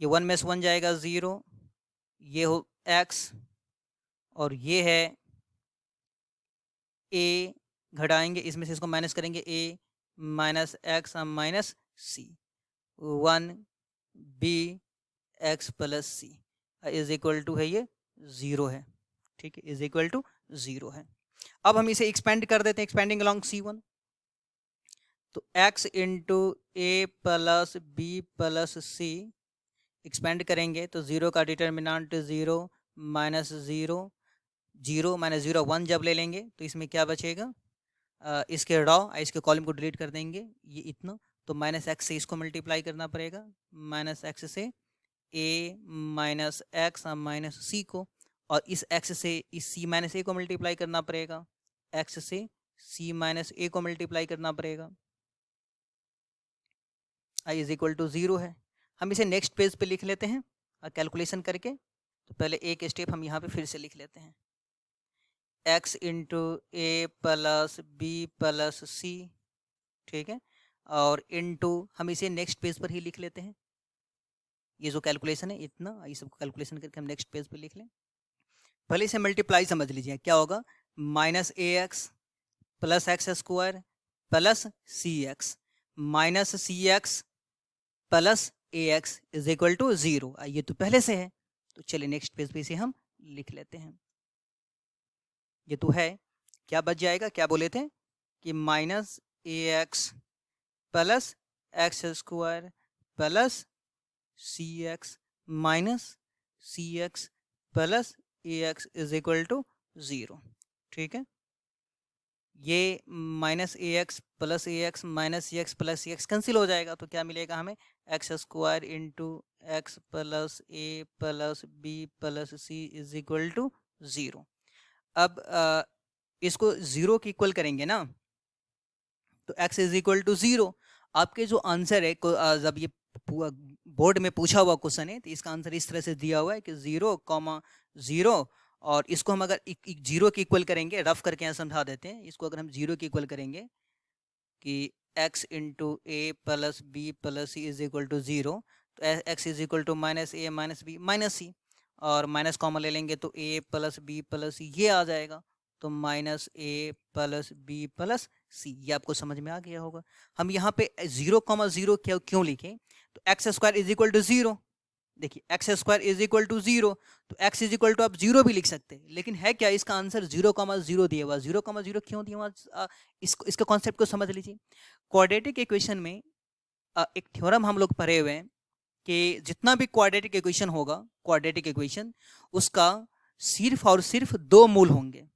ये 1 में से 1 जाएगा 0, ये हो x और ये है a, घटाएंगे इसमें से इसको माइनस करेंगे a minus X minus C, 1 b x plus C is equal to है ये 0 है, ठीक है, इज इक्वल टू 0 है। अब हम इसे एक्सपेंड कर देते हैं, एक्सपेंडिंग अलोंग c1, तो x इंटू ए प्लस बी प्लस सी एक्सपेंड करेंगे तो 0 का डिटर्मिनेंट 0 माइनस 0, 0 माइनस 0 1 जब ले लेंगे तो इसमें क्या बचेगा, इसके रॉ इसके कॉलम को डिलीट कर देंगे, ये इतना, तो माइनस एक्स से इसको मल्टीप्लाई करना पड़ेगा, माइनस एक्स से a minus X minus C को, और इस x से इस c माइनस ए को मल्टीप्लाई करना पड़ेगा, x से c माइनस ए को मल्टीप्लाई करना पड़ेगा, i इज इक्वल टू 0 है। हम इसे नेक्स्ट पेज पे लिख लेते हैं कैलकुलेशन करके, तो पहले एक स्टेप हम यहाँ पे फिर से लिख लेते हैं, x इंटू ए प्लस बी प्लस सी, ठीक है, और इनटू हम इसे नेक्स्ट पेज पर ही लिख लेते हैं, ये जो कैलकुलेशन है इतना, ये सबको कैलकुलेशन करके हम नेक्स्ट पेज पे लिख लें। पहले इसे मल्टीप्लाई समझ लीजिए, क्या होगा minus A x plus X square plus C X minus C x plus A X is equal to 0, ये तो पहले से है, तो चलिए नेक्स्ट पेज पे इसे हम लिख लेते हैं, ये तो है, क्या बच जाएगा, क्या बोले थे कि minus A x plus X square plus C X minus C x plus A X is equal to 0, ठीक है, ये minus A x plus A X minus C x plus C X cancel हो जाएगा, तो क्या मिलेगा हमें X square into X plus A plus B plus C is equal to 0। अब इसको 0 के इक्वल करेंगे ना, तो x इज इक्वल टू 0, आपके जो आंसर है जब ये बोर्ड में पूछा हुआ क्वेश्चन है तो इसका आंसर इस तरह से दिया हुआ है कि 0,0, और इसको हम अगर 0 के इक्वल करेंगे, रफ करके यहाँ समझा देते हैं, इसको अगर हम 0 के इक्वल करेंगे कि x into A plus B plus C is equal to 0, तो x is equal to minus a minus b minus c, और माइनस कॉमन ले लेंगे तो a प्लस बी प्लस सी ये आ जाएगा, तो minus a plus B plus सी, ये आपको समझ में आ गया होगा। हम यहाँ पे 0,0 क्यों लिखें, तो X square is equal to 0, देखिए X square is equal to 0, तो x इज इक्वल टू आप 0 भी लिख सकते हैं, लेकिन है क्या इसका आंसर 0,0 दिया हुआ, 0,0 क्यों दिया हुआ, इसका कॉन्सेप्ट को समझ लीजिए। क्वाड्रेटिक इक्वेशन में एक थ्योरम हम लोग पढ़े हुए हैं कि जितना भी क्वाड्रेटिक इक्वेशन होगा, क्वाड्रेटिक इक्वेशन उसका सिर्फ और सिर्फ 2 मूल होंगे,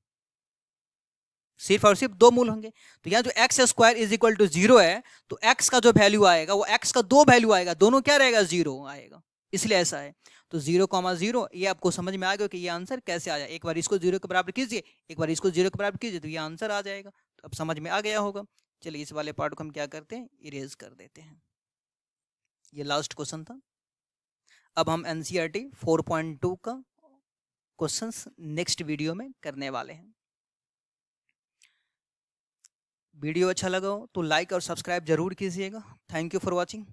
सिर्फ और सिर्फ 2 मूल होंगे, तो यहाँ जो X square is equal to 0 है, तो x का जो वैल्यू आएगा वो x का 2 वैल्यू आएगा, दोनों क्या रहेगा 0 आएगा, इसलिए ऐसा है। तो 0,0 ये आपको समझ में आ गया कि ये आंसर कैसे आ जाए, एक बार इसको 0 के बराबर कीजिए, एक बार इसको 0 के बराबर कीजिए, तो ये आंसर आ जाएगा, तो अब समझ में आ गया होगा। चलिए इस वाले पार्ट को हम क्या करते हैं, इरेज कर देते हैं, ये लास्ट क्वेश्चन था। अब हम NCERT 4.2 का क्वेश्चंस नेक्स्ट वीडियो में करने वाले हैं। वीडियो अच्छा लगा हो तो लाइक और सब्सक्राइब जरूर कीजिएगा। Thank you for watching.